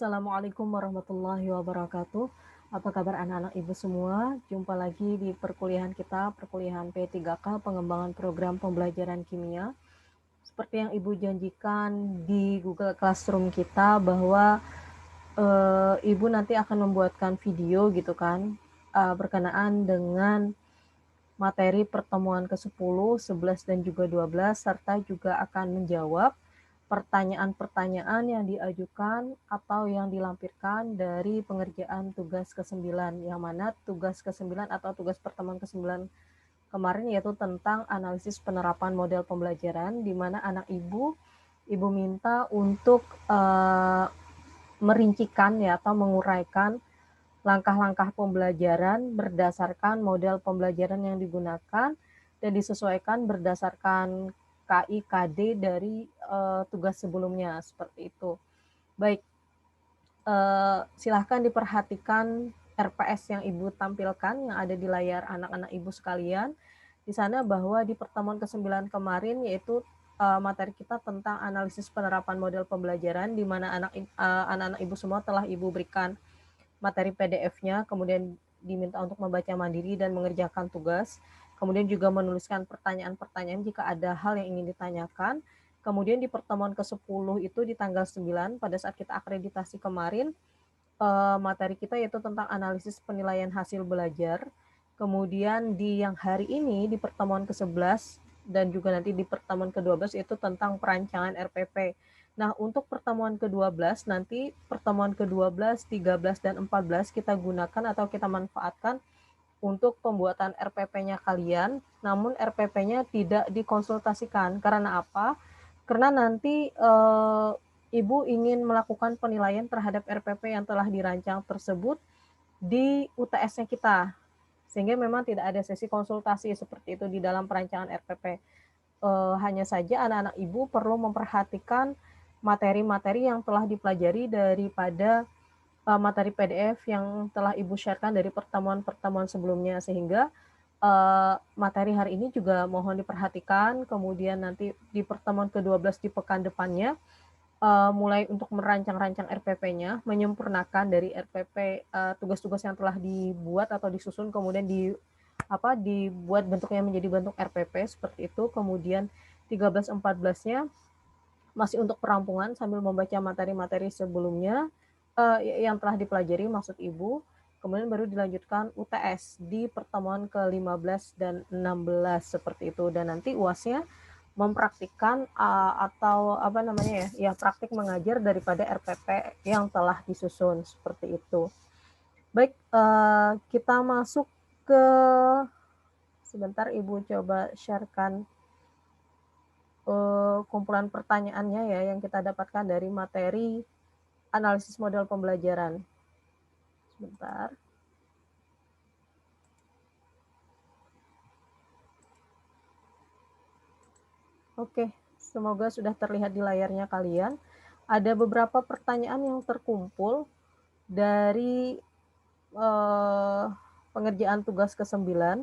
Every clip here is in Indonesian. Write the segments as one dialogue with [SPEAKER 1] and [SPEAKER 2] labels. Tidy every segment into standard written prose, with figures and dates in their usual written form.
[SPEAKER 1] Assalamualaikum warahmatullahi wabarakatuh. Apa kabar anak-anak ibu semua? Jumpa lagi di perkuliahan kita, perkuliahan P3K, pengembangan program pembelajaran kimia. Seperti yang ibu janjikan di Google Classroom kita bahwa ibu nanti akan membuatkan video gitu kan, berkenaan dengan materi pertemuan ke-10, 11, dan juga 12, serta juga akan menjawab pertanyaan-pertanyaan yang diajukan atau yang dilampirkan dari pengerjaan tugas ke-9, yang mana tugas ke-9 atau tugas pertemuan ke-9 kemarin yaitu tentang analisis penerapan model pembelajaran, di mana anak ibu minta untuk merincikan ya atau menguraikan langkah-langkah pembelajaran berdasarkan model pembelajaran yang digunakan dan disesuaikan berdasarkan KI KD dari tugas sebelumnya seperti itu. Baik, silahkan diperhatikan RPS yang ibu tampilkan yang ada di layar anak-anak ibu sekalian. Di sana bahwa di pertemuan ke-9 kemarin yaitu materi kita tentang analisis penerapan model pembelajaran, di mana anak-anak ibu semua telah ibu berikan materi PDF-nya, kemudian diminta untuk membaca mandiri dan mengerjakan tugas, kemudian juga menuliskan pertanyaan-pertanyaan jika ada hal yang ingin ditanyakan. Kemudian di pertemuan ke-10 itu di tanggal 9 pada saat kita akreditasi kemarin, materi kita yaitu tentang analisis penilaian hasil belajar. Kemudian di yang hari ini di pertemuan ke-11 dan juga nanti di pertemuan ke-12 itu tentang perancangan RPP. Nah, untuk pertemuan ke-12 nanti pertemuan ke-12, 13 dan 14 kita gunakan atau kita manfaatkan untuk pembuatan RPP-nya kalian, namun RPP-nya tidak dikonsultasikan. Karena apa? Karena nanti Ibu ingin melakukan penilaian terhadap RPP yang telah dirancang tersebut di UTS-nya kita. Sehingga memang tidak ada sesi konsultasi seperti itu di dalam perancangan RPP. Hanya saja anak-anak ibu perlu memperhatikan materi-materi yang telah dipelajari daripada materi PDF yang telah ibu sharekan dari pertemuan-pertemuan sebelumnya, sehingga materi hari ini juga mohon diperhatikan. Kemudian nanti di pertemuan ke-12 di pekan depannya mulai untuk merancang-rancang RPP-nya, menyempurnakan dari RPP tugas-tugas yang telah dibuat atau disusun, kemudian dibuat bentuknya menjadi bentuk RPP seperti itu. Kemudian 13-14-nya masih untuk perampungan sambil membaca materi-materi sebelumnya yang telah dipelajari maksud ibu. Kemudian baru dilanjutkan UTS di pertemuan ke-15 dan 16 seperti itu. Dan nanti UAS-nya mempraktikkan atau praktik mengajar daripada RPP yang telah disusun seperti itu. Baik, kita masuk ke sebentar ibu coba sharekan kumpulan pertanyaannya ya yang kita dapatkan dari materi analisis model pembelajaran. Sebentar. Oke, semoga sudah terlihat di layarnya kalian. Ada beberapa pertanyaan yang terkumpul dari pengerjaan tugas ke-9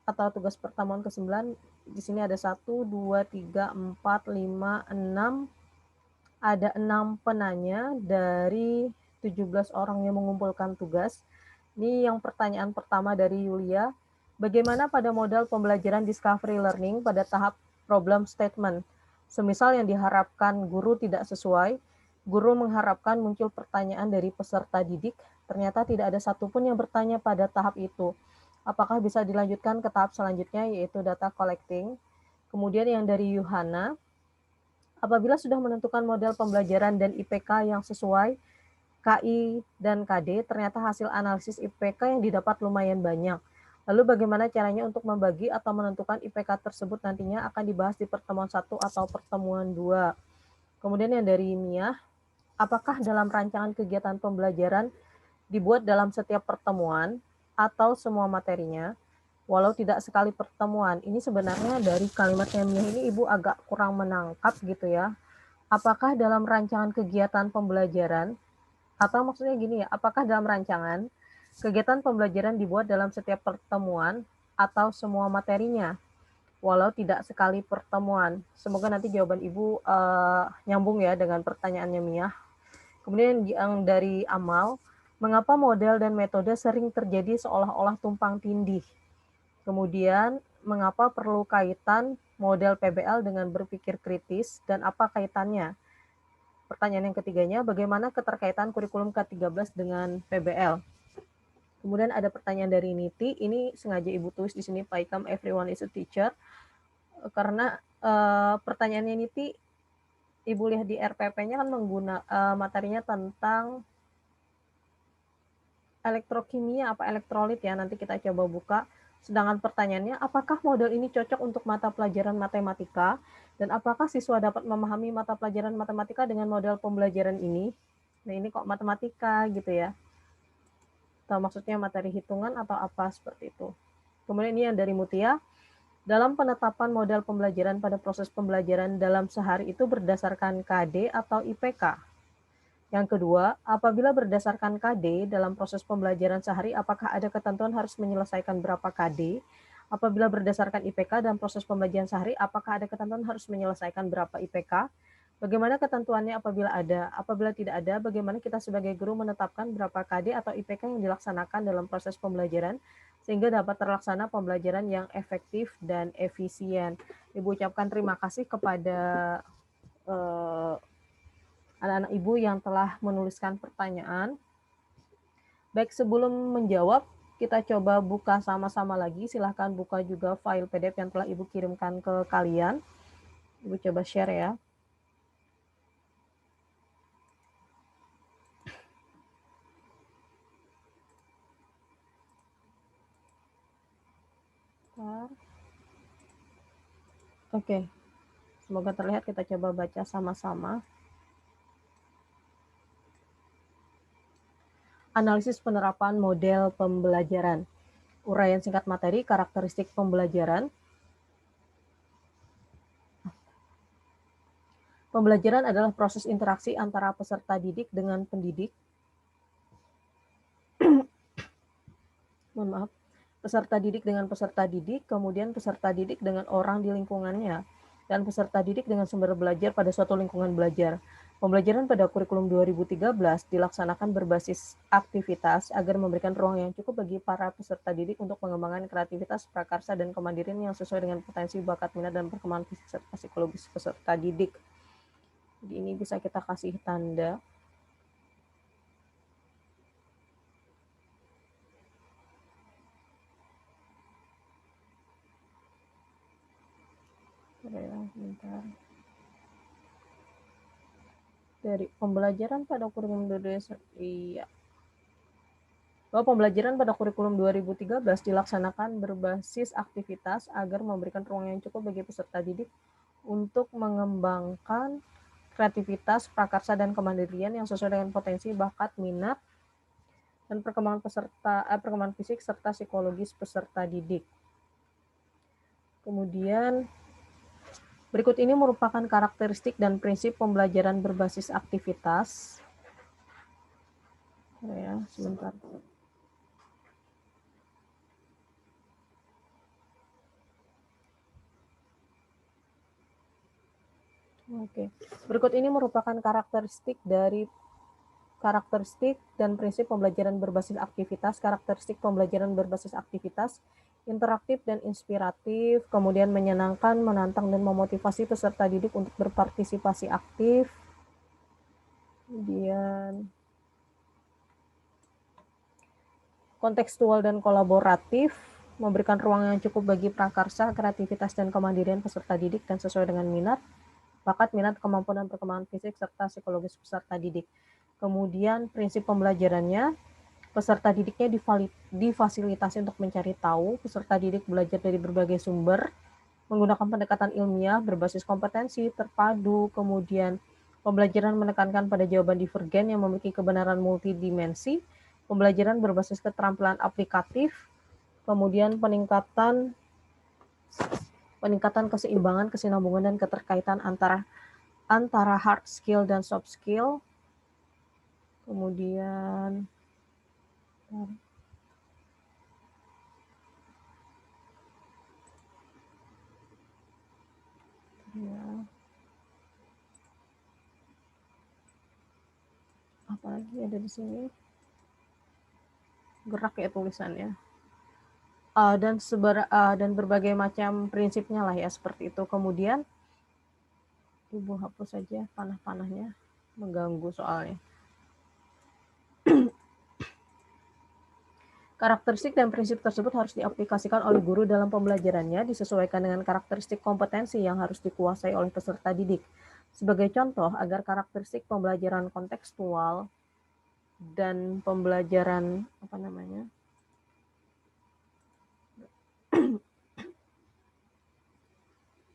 [SPEAKER 1] atau tugas pertemuan ke-9. Di sini ada 1, 2, 3, 4, 5, 6. Ada 6 penanya dari 17 orang yang mengumpulkan tugas. Ini yang pertanyaan pertama dari Yulia. Bagaimana pada model pembelajaran discovery learning pada tahap problem statement? Semisal yang diharapkan guru tidak sesuai, guru mengharapkan muncul pertanyaan dari peserta didik, ternyata tidak ada satupun yang bertanya pada tahap itu. Apakah bisa dilanjutkan ke tahap selanjutnya, yaitu data collecting? Kemudian yang dari Yuhana, apabila sudah menentukan model pembelajaran dan IPK yang sesuai, KI dan KD, ternyata hasil analisis IPK yang didapat lumayan banyak. Lalu bagaimana caranya untuk membagi atau menentukan IPK tersebut nantinya akan dibahas di pertemuan 1 atau pertemuan 2. Kemudian yang dari Mia, apakah dalam rancangan kegiatan pembelajaran dibuat dalam setiap pertemuan atau semua materinya, walau tidak sekali pertemuan? Ini sebenarnya dari kalimatnya Mia ini ibu agak kurang menangkap gitu ya. Apakah dalam rancangan kegiatan pembelajaran, atau maksudnya gini ya, apakah dalam rancangan kegiatan pembelajaran dibuat dalam setiap pertemuan atau semua materinya, walau tidak sekali pertemuan? Semoga nanti jawaban ibu nyambung ya dengan pertanyaannya Mia. Kemudian yang dari amal, mengapa model dan metode sering terjadi seolah-olah tumpang tindih? Kemudian, mengapa perlu kaitan model PBL dengan berpikir kritis dan apa kaitannya? Pertanyaan yang ketiganya, bagaimana keterkaitan kurikulum K13 dengan PBL? Kemudian ada pertanyaan dari Niti, ini sengaja Ibu tulis di sini, Pak Ikam, everyone is a teacher, karena pertanyaannya Niti, Ibu lihat di RPP-nya kan materinya tentang elektrokimia apa elektrolit ya, nanti kita coba buka. Sedangkan pertanyaannya, apakah model ini cocok untuk mata pelajaran matematika? Dan apakah siswa dapat memahami mata pelajaran matematika dengan model pembelajaran ini? Nah ini kok matematika gitu ya. Atau maksudnya materi hitungan atau apa seperti itu. Kemudian ini yang dari Mutia, dalam penetapan model pembelajaran pada proses pembelajaran dalam sehari itu berdasarkan KD atau IPK. Yang kedua, apabila berdasarkan KD dalam proses pembelajaran sehari, apakah ada ketentuan harus menyelesaikan berapa KD? Apabila berdasarkan IPK dalam proses pembelajaran sehari, apakah ada ketentuan harus menyelesaikan berapa IPK? Bagaimana ketentuannya apabila ada? Apabila tidak ada, bagaimana kita sebagai guru menetapkan berapa KD atau IPK yang dilaksanakan dalam proses pembelajaran sehingga dapat terlaksana pembelajaran yang efektif dan efisien. Ibu ucapkan terima kasih kepada anak-anak Ibu yang telah menuliskan pertanyaan. Baik, sebelum menjawab, kita coba buka sama-sama lagi. Silahkan buka juga file PDF yang telah Ibu kirimkan ke kalian. Ibu coba share ya. Oke, semoga terlihat, kita coba baca sama-sama. Analisis penerapan model pembelajaran. Uraian singkat materi, karakteristik pembelajaran. Pembelajaran adalah proses interaksi antara peserta didik dengan pendidik. Mohon maaf. Peserta didik dengan peserta didik, kemudian peserta didik dengan orang di lingkungannya, dan peserta didik dengan sumber belajar pada suatu lingkungan belajar. Pembelajaran pada kurikulum 2013 dilaksanakan berbasis aktivitas agar memberikan ruang yang cukup bagi para peserta didik untuk mengembangkan kreativitas, prakarsa, dan kemandirian yang sesuai dengan potensi, bakat, minat, dan perkembangan fisik serta psikologis peserta didik. Jadi ini bisa kita kasih tanda. Bentar. Dari pembelajaran pada kurikulum 2013, iya. Bahwa pembelajaran pada kurikulum 2013 dilaksanakan berbasis aktivitas agar memberikan ruang yang cukup bagi peserta didik untuk mengembangkan kreativitas, prakarsa, dan kemandirian yang sesuai dengan potensi, bakat, minat, dan perkembangan fisik serta psikologis peserta didik. Kemudian berikut ini merupakan karakteristik dan prinsip pembelajaran berbasis aktivitas. Ya, sebentar. Oke. Berikut ini merupakan karakteristik dan prinsip pembelajaran berbasis aktivitas. Karakteristik pembelajaran berbasis aktivitas, interaktif dan inspiratif, kemudian menyenangkan, menantang, dan memotivasi peserta didik untuk berpartisipasi aktif. Kemudian kontekstual dan kolaboratif, memberikan ruang yang cukup bagi prakarsa, kreativitas, dan kemandirian peserta didik dan sesuai dengan minat, bakat, minat, kemampuan, dan perkembangan fisik, serta psikologis peserta didik. Kemudian prinsip pembelajarannya, peserta didiknya difasilitasi untuk mencari tahu, peserta didik belajar dari berbagai sumber, menggunakan pendekatan ilmiah berbasis kompetensi, terpadu, kemudian pembelajaran menekankan pada jawaban divergen yang memiliki kebenaran multidimensi, pembelajaran berbasis keterampilan aplikatif, kemudian peningkatan keseimbangan, kesinambungan, dan keterkaitan antara hard skill dan soft skill. Kemudian apalagi ada di sini, gerak ya tulisannya. Dan berbagai macam prinsipnya lah ya, seperti itu. Kemudian Ibu hapus saja panah-panahnya, mengganggu soalnya. Karakteristik dan prinsip tersebut harus diaplikasikan oleh guru dalam pembelajarannya, disesuaikan dengan karakteristik kompetensi yang harus dikuasai oleh peserta didik. Sebagai contoh, agar karakteristik pembelajaran kontekstual dan pembelajaran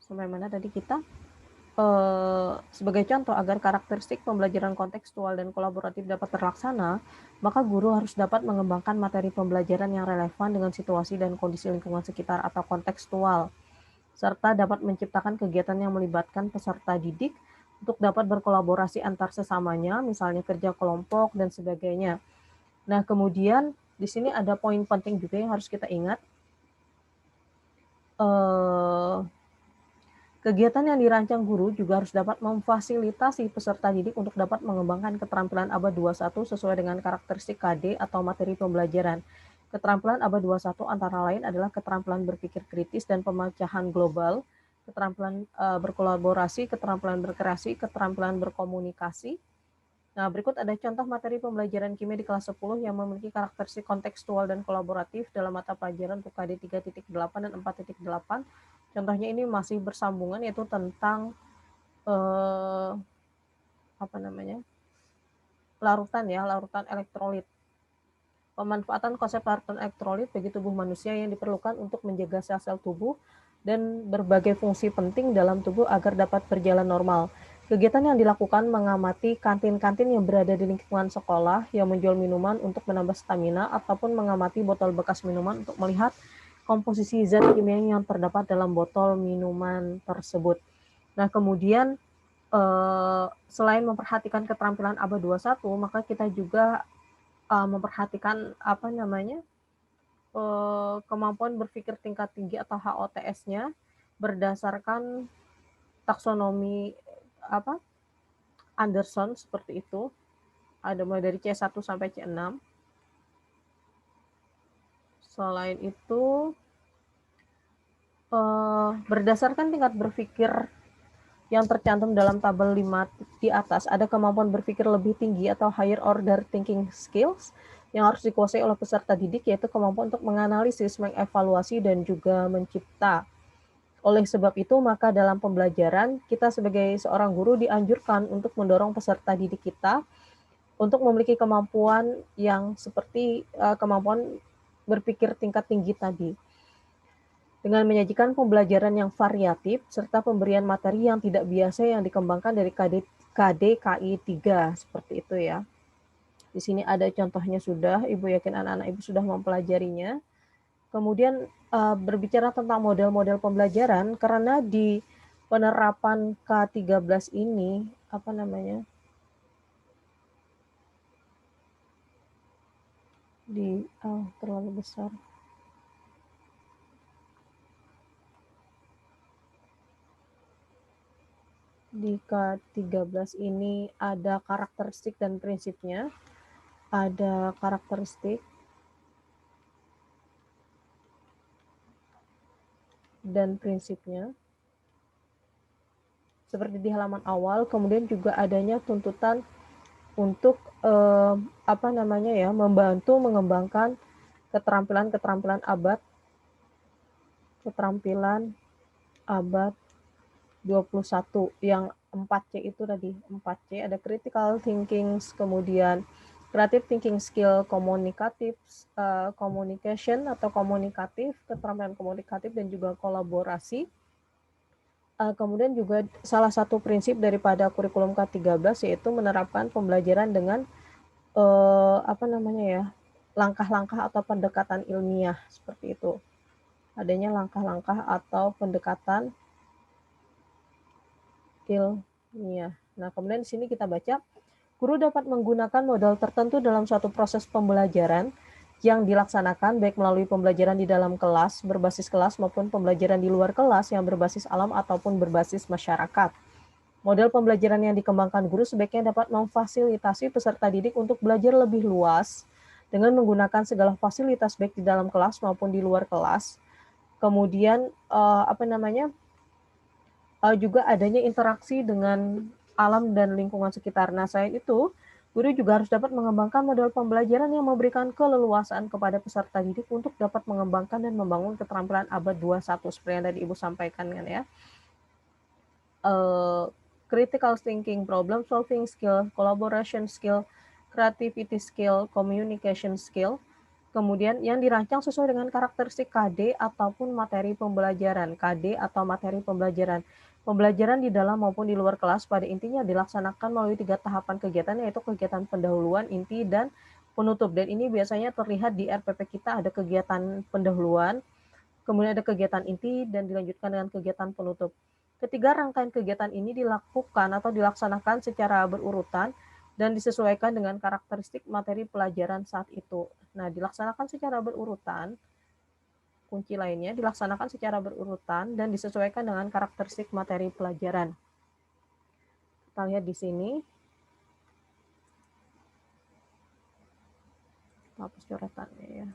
[SPEAKER 1] sampai mana tadi kita? Sebagai contoh, agar karakteristik pembelajaran kontekstual dan kolaboratif dapat terlaksana, maka guru harus dapat mengembangkan materi pembelajaran yang relevan dengan situasi dan kondisi lingkungan sekitar atau kontekstual, serta dapat menciptakan kegiatan yang melibatkan peserta didik untuk dapat berkolaborasi antar sesamanya, misalnya kerja kelompok dan sebagainya. Nah, kemudian di sini ada poin penting juga yang harus kita ingat. Kegiatan yang dirancang guru juga harus dapat memfasilitasi peserta didik untuk dapat mengembangkan keterampilan abad 21 sesuai dengan karakteristik KD atau materi pembelajaran. Keterampilan abad 21 antara lain adalah keterampilan berpikir kritis dan pemecahan global, keterampilan berkolaborasi, keterampilan berkreasi, keterampilan berkomunikasi. Nah, berikut ada contoh materi pembelajaran kimia di kelas 10 yang memiliki karakteristik kontekstual dan kolaboratif dalam mata pelajaran untuk KD 3.8 dan 4.8. Contohnya ini masih bersambungan, yaitu tentang larutan elektrolit. Pemanfaatan konsep larutan elektrolit bagi tubuh manusia yang diperlukan untuk menjaga sel-sel tubuh dan berbagai fungsi penting dalam tubuh agar dapat berjalan normal. Kegiatan yang dilakukan mengamati kantin-kantin yang berada di lingkungan sekolah yang menjual minuman untuk menambah stamina, ataupun mengamati botol bekas minuman untuk melihat komposisi zat kimia yang terdapat dalam botol minuman tersebut. Nah, kemudian selain memperhatikan keterampilan abad 21, maka kita juga memperhatikan kemampuan berpikir tingkat tinggi atau HOTS-nya berdasarkan taksonomi Anderson, seperti itu. Ada mulai dari C1 sampai C6. Selain itu, berdasarkan tingkat berpikir yang tercantum dalam tabel 5 di atas, ada kemampuan berpikir lebih tinggi atau higher order thinking skills yang harus dikuasai oleh peserta didik, yaitu kemampuan untuk menganalisis, mengevaluasi, dan juga mencipta. Oleh sebab itu, maka dalam pembelajaran, kita sebagai seorang guru dianjurkan untuk mendorong peserta didik kita untuk memiliki kemampuan yang seperti kemampuan berpikir tingkat tinggi tadi, dengan menyajikan pembelajaran yang variatif serta pemberian materi yang tidak biasa yang dikembangkan dari KI 3, seperti itu ya. Di sini ada contohnya sudah, Ibu yakin anak-anak Ibu sudah mempelajarinya. Kemudian berbicara tentang model-model pembelajaran, karena di penerapan K13 ini terlalu besar. Di K13 ini ada karakteristik dan prinsipnya. Ada karakteristik dan prinsipnya seperti di halaman awal. Kemudian juga adanya tuntutan untuk membantu mengembangkan keterampilan abad 21 yang 4C itu tadi. 4C ada critical thinking, kemudian creative thinking skill, communication atau komunikatif, keterampilan komunikatif, dan juga kolaborasi. Kemudian juga salah satu prinsip daripada kurikulum K13 yaitu menerapkan pembelajaran dengan langkah-langkah atau pendekatan ilmiah, seperti itu. Adanya langkah-langkah atau pendekatan ilmiah. Nah, kemudian di sini kita baca, guru dapat menggunakan modal tertentu dalam suatu proses pembelajaran yang dilaksanakan baik melalui pembelajaran di dalam kelas, berbasis kelas, maupun pembelajaran di luar kelas yang berbasis alam ataupun berbasis masyarakat. Model pembelajaran yang dikembangkan guru sebaiknya dapat memfasilitasi peserta didik untuk belajar lebih luas dengan menggunakan segala fasilitas baik di dalam kelas maupun di luar kelas. Kemudian juga adanya interaksi dengan alam dan lingkungan sekitar. Nah, selain itu, guru juga harus dapat mengembangkan model pembelajaran yang memberikan keleluasaan kepada peserta didik untuk dapat mengembangkan dan membangun keterampilan abad 21 seperti yang tadi Ibu sampaikan kan ya. Critical thinking, problem solving skill, collaboration skill, creativity skill, communication skill, kemudian yang dirancang sesuai dengan karakteristik KD ataupun materi pembelajaran. KD atau materi pembelajaran. Pembelajaran di dalam maupun di luar kelas pada intinya dilaksanakan melalui 3 tahapan kegiatan, yaitu kegiatan pendahuluan, inti, dan penutup. Dan ini biasanya terlihat di RPP kita ada kegiatan pendahuluan, kemudian ada kegiatan inti, dan dilanjutkan dengan kegiatan penutup. Ketiga rangkaian kegiatan ini dilakukan atau dilaksanakan secara berurutan dan disesuaikan dengan karakteristik materi pelajaran saat itu. Nah, dilaksanakan secara berurutan, kunci lainnya dilaksanakan secara berurutan dan disesuaikan dengan karakteristik materi pelajaran. Kita lihat di sini. Hapus coretannya ya.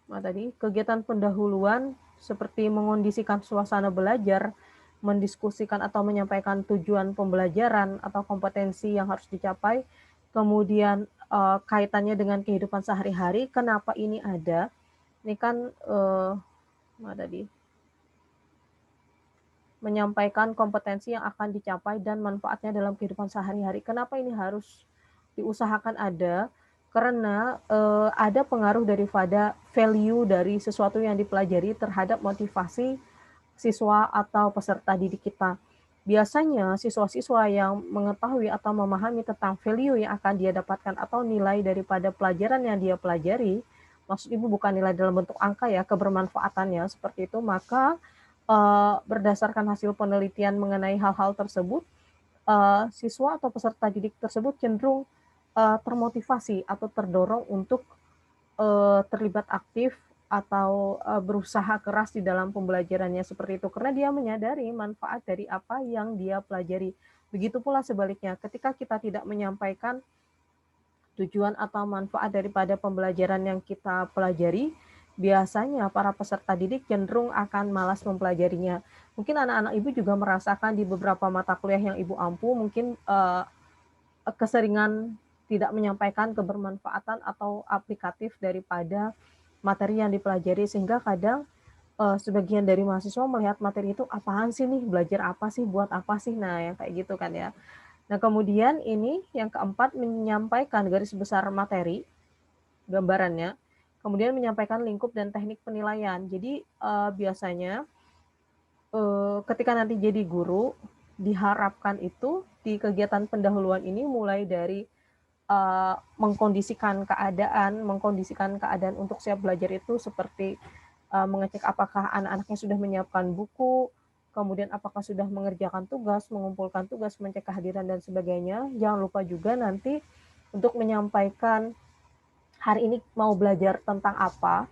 [SPEAKER 1] Nah, tadi kegiatan pendahuluan seperti mengondisikan suasana belajar, mendiskusikan atau menyampaikan tujuan pembelajaran atau kompetensi yang harus dicapai, kemudian kaitannya dengan kehidupan sehari-hari, kenapa ini ada? Ini kan tadi menyampaikan kompetensi yang akan dicapai dan manfaatnya dalam kehidupan sehari-hari. Kenapa ini harus diusahakan ada? Karena ada pengaruh daripada value dari sesuatu yang dipelajari terhadap motivasi siswa atau peserta didik kita. Biasanya siswa-siswa yang mengetahui atau memahami tentang value yang akan dia dapatkan atau nilai daripada pelajaran yang dia pelajari, maksud Ibu bukan nilai dalam bentuk angka ya, kebermanfaatannya seperti itu, maka berdasarkan hasil penelitian mengenai hal-hal tersebut, siswa atau peserta didik tersebut cenderung termotivasi atau terdorong untuk terlibat aktif atau berusaha keras di dalam pembelajarannya seperti itu, karena dia menyadari manfaat dari apa yang dia pelajari. Begitu pula sebaliknya, ketika kita tidak menyampaikan tujuan atau manfaat daripada pembelajaran yang kita pelajari, biasanya para peserta didik cenderung akan malas mempelajarinya. Mungkin anak-anak Ibu juga merasakan di beberapa mata kuliah yang Ibu ampu, mungkin keseringan tidak menyampaikan kebermanfaatan atau aplikatif daripada materi yang dipelajari, sehingga kadang sebagian dari mahasiswa melihat materi itu apaan sih nih, belajar apa sih, buat apa sih, nah yang kayak gitu kan ya. Nah kemudian ini yang keempat, menyampaikan garis besar materi, gambarannya, kemudian menyampaikan lingkup dan teknik penilaian. Jadi biasanya ketika nanti jadi guru, diharapkan itu di kegiatan pendahuluan ini mulai dari mengkondisikan keadaan untuk siap belajar itu seperti mengecek apakah anak-anaknya sudah menyiapkan buku, kemudian apakah sudah mengerjakan tugas, mengumpulkan tugas, mengecek kehadiran dan sebagainya. Jangan lupa juga nanti untuk menyampaikan hari ini mau belajar tentang apa,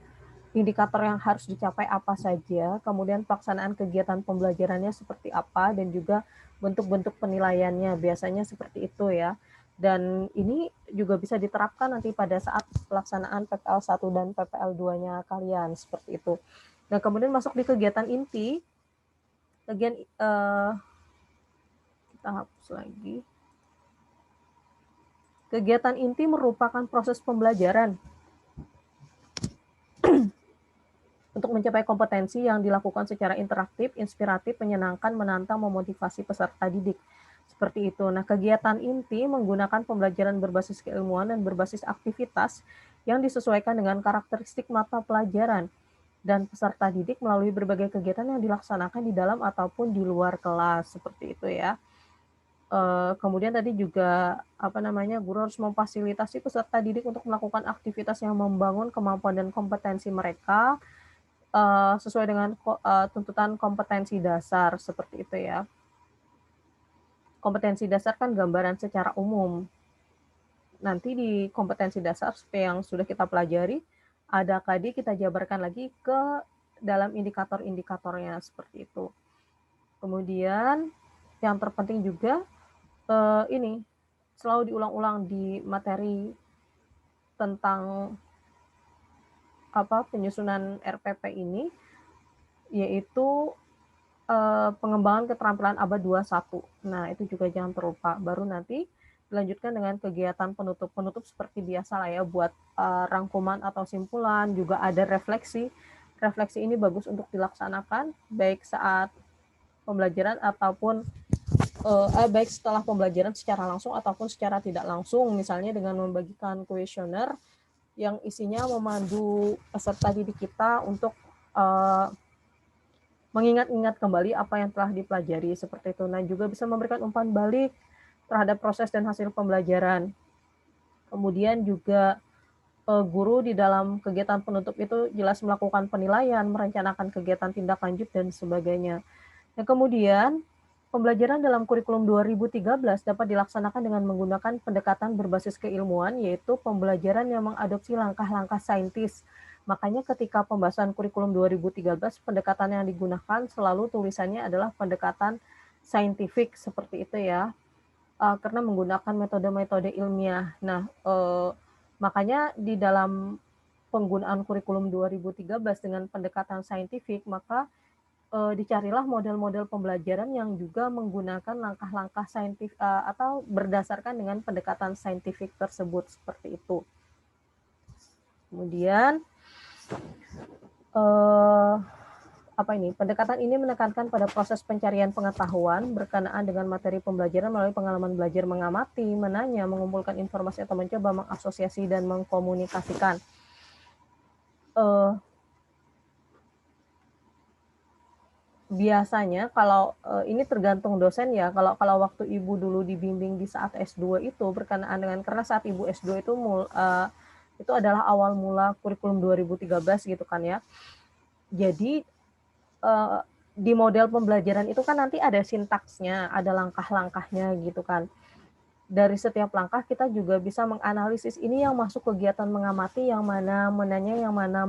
[SPEAKER 1] indikator yang harus dicapai apa saja, kemudian pelaksanaan kegiatan pembelajarannya seperti apa, dan juga bentuk-bentuk penilaiannya, biasanya seperti itu ya. Dan ini juga bisa diterapkan nanti pada saat pelaksanaan PPL 1 dan PPL 2-nya kalian, seperti itu. Nah, kemudian masuk di kegiatan inti, kita hapus lagi. Kegiatan inti merupakan proses pembelajaran untuk mencapai kompetensi yang dilakukan secara interaktif, inspiratif, menyenangkan, menantang, memotivasi peserta didik. Seperti itu. Nah, kegiatan inti menggunakan pembelajaran berbasis keilmuan dan berbasis aktivitas yang disesuaikan dengan karakteristik mata pelajaran dan peserta didik melalui berbagai kegiatan yang dilaksanakan di dalam ataupun di luar kelas. Seperti itu ya. Kemudian tadi juga guru harus memfasilitasi peserta didik untuk melakukan aktivitas yang membangun kemampuan dan kompetensi mereka sesuai dengan tuntutan kompetensi dasar, seperti itu ya. Kompetensi dasar kan gambaran secara umum. Nanti di kompetensi dasar yang sudah kita pelajari, ada KD kita jabarkan lagi ke dalam indikator-indikatornya, seperti itu. Kemudian yang terpenting juga ini selalu diulang-ulang di materi tentang penyusunan RPP ini, yaitu pengembangan keterampilan abad 21. Nah, itu juga jangan terlupa. Baru nanti dilanjutkan dengan kegiatan penutup. Penutup seperti biasa lah ya, buat rangkuman atau simpulan, juga ada refleksi. Refleksi ini bagus untuk dilaksanakan, baik saat pembelajaran ataupun baik setelah pembelajaran secara langsung ataupun secara tidak langsung, misalnya dengan membagikan kuesioner yang isinya memandu peserta didik kita untuk mengingat-ingat kembali apa yang telah dipelajari seperti itu. Nah, juga bisa memberikan umpan balik terhadap proses dan hasil pembelajaran. Kemudian juga guru di dalam kegiatan penutup itu jelas melakukan penilaian, merencanakan kegiatan tindak lanjut dan sebagainya. Nah, kemudian pembelajaran dalam kurikulum 2013 dapat dilaksanakan dengan menggunakan pendekatan berbasis keilmuan, yaitu pembelajaran yang mengadopsi langkah-langkah saintis. Makanya ketika pembahasan kurikulum 2013, pendekatan yang digunakan selalu tulisannya adalah pendekatan saintifik seperti itu ya, karena menggunakan metode-metode ilmiah. Nah, makanya di dalam penggunaan kurikulum 2013 dengan pendekatan saintifik, maka dicarilah model-model pembelajaran yang juga menggunakan langkah-langkah saintifik atau berdasarkan dengan pendekatan saintifik tersebut seperti itu. Kemudian pendekatan ini menekankan pada proses pencarian pengetahuan berkenaan dengan materi pembelajaran melalui pengalaman belajar mengamati, menanya, mengumpulkan informasi atau mencoba mengasosiasi dan mengkomunikasikan. Biasanya kalau ini tergantung dosen ya, kalau waktu Ibu dulu dibimbing di saat S2 itu berkenaan dengan, karena saat Ibu S2 itu adalah awal mula kurikulum 2013 gitu kan ya. Jadi di model pembelajaran itu kan nanti ada sintaksnya, ada langkah-langkahnya gitu kan. Dari setiap langkah kita juga bisa menganalisis ini yang masuk kegiatan mengamati, yang mana menanya, yang mana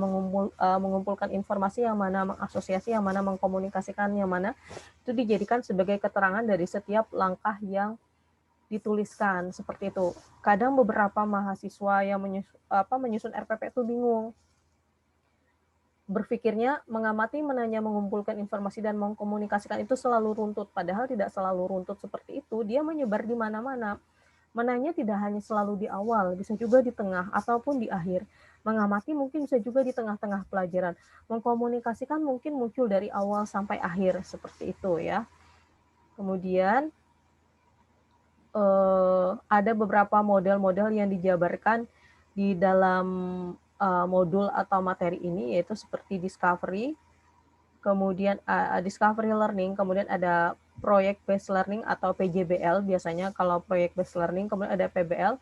[SPEAKER 1] mengumpulkan informasi, yang mana mengasosiasi, yang mana mengkomunikasikan, yang mana itu dijadikan sebagai keterangan dari setiap langkah yang dituliskan seperti itu. Kadang beberapa mahasiswa yang menyusun RPP itu bingung. Berpikirnya mengamati, menanya, mengumpulkan informasi dan mengkomunikasikan itu selalu runtut, padahal tidak selalu runtut seperti itu. Dia menyebar di mana-mana. Menanya tidak hanya selalu di awal, bisa juga di tengah ataupun di akhir. Mengamati mungkin bisa juga di tengah-tengah pelajaran. Mengkomunikasikan mungkin muncul dari awal sampai akhir, seperti itu ya. Kemudian ada beberapa model-model yang dijabarkan di dalam modul atau materi ini, yaitu seperti discovery, kemudian discovery learning, kemudian ada project based learning atau PJBL biasanya kalau project based learning, kemudian ada PBL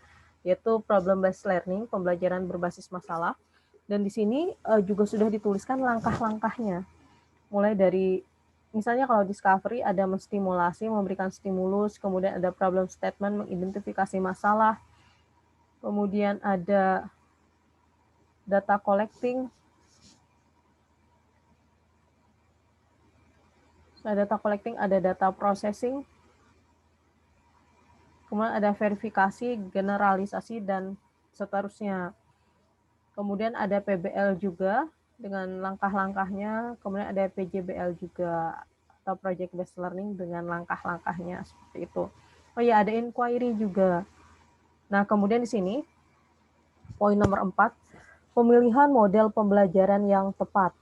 [SPEAKER 1] yaitu problem based learning, pembelajaran berbasis masalah. Dan di sini juga sudah dituliskan langkah-langkahnya. Mulai dari misalnya kalau discovery ada menstimulasi, memberikan stimulus, kemudian ada problem statement, mengidentifikasi masalah. Kemudian ada data collecting. Ada data collecting, ada data processing, kemudian ada verifikasi, generalisasi, dan seterusnya. Kemudian ada PBL juga dengan langkah-langkahnya, kemudian ada PJBL juga atau Project Based Learning dengan langkah-langkahnya seperti itu. Oh ya, ada inquiry juga. Nah, kemudian di sini poin nomor 4, pemilihan model pembelajaran yang tepat.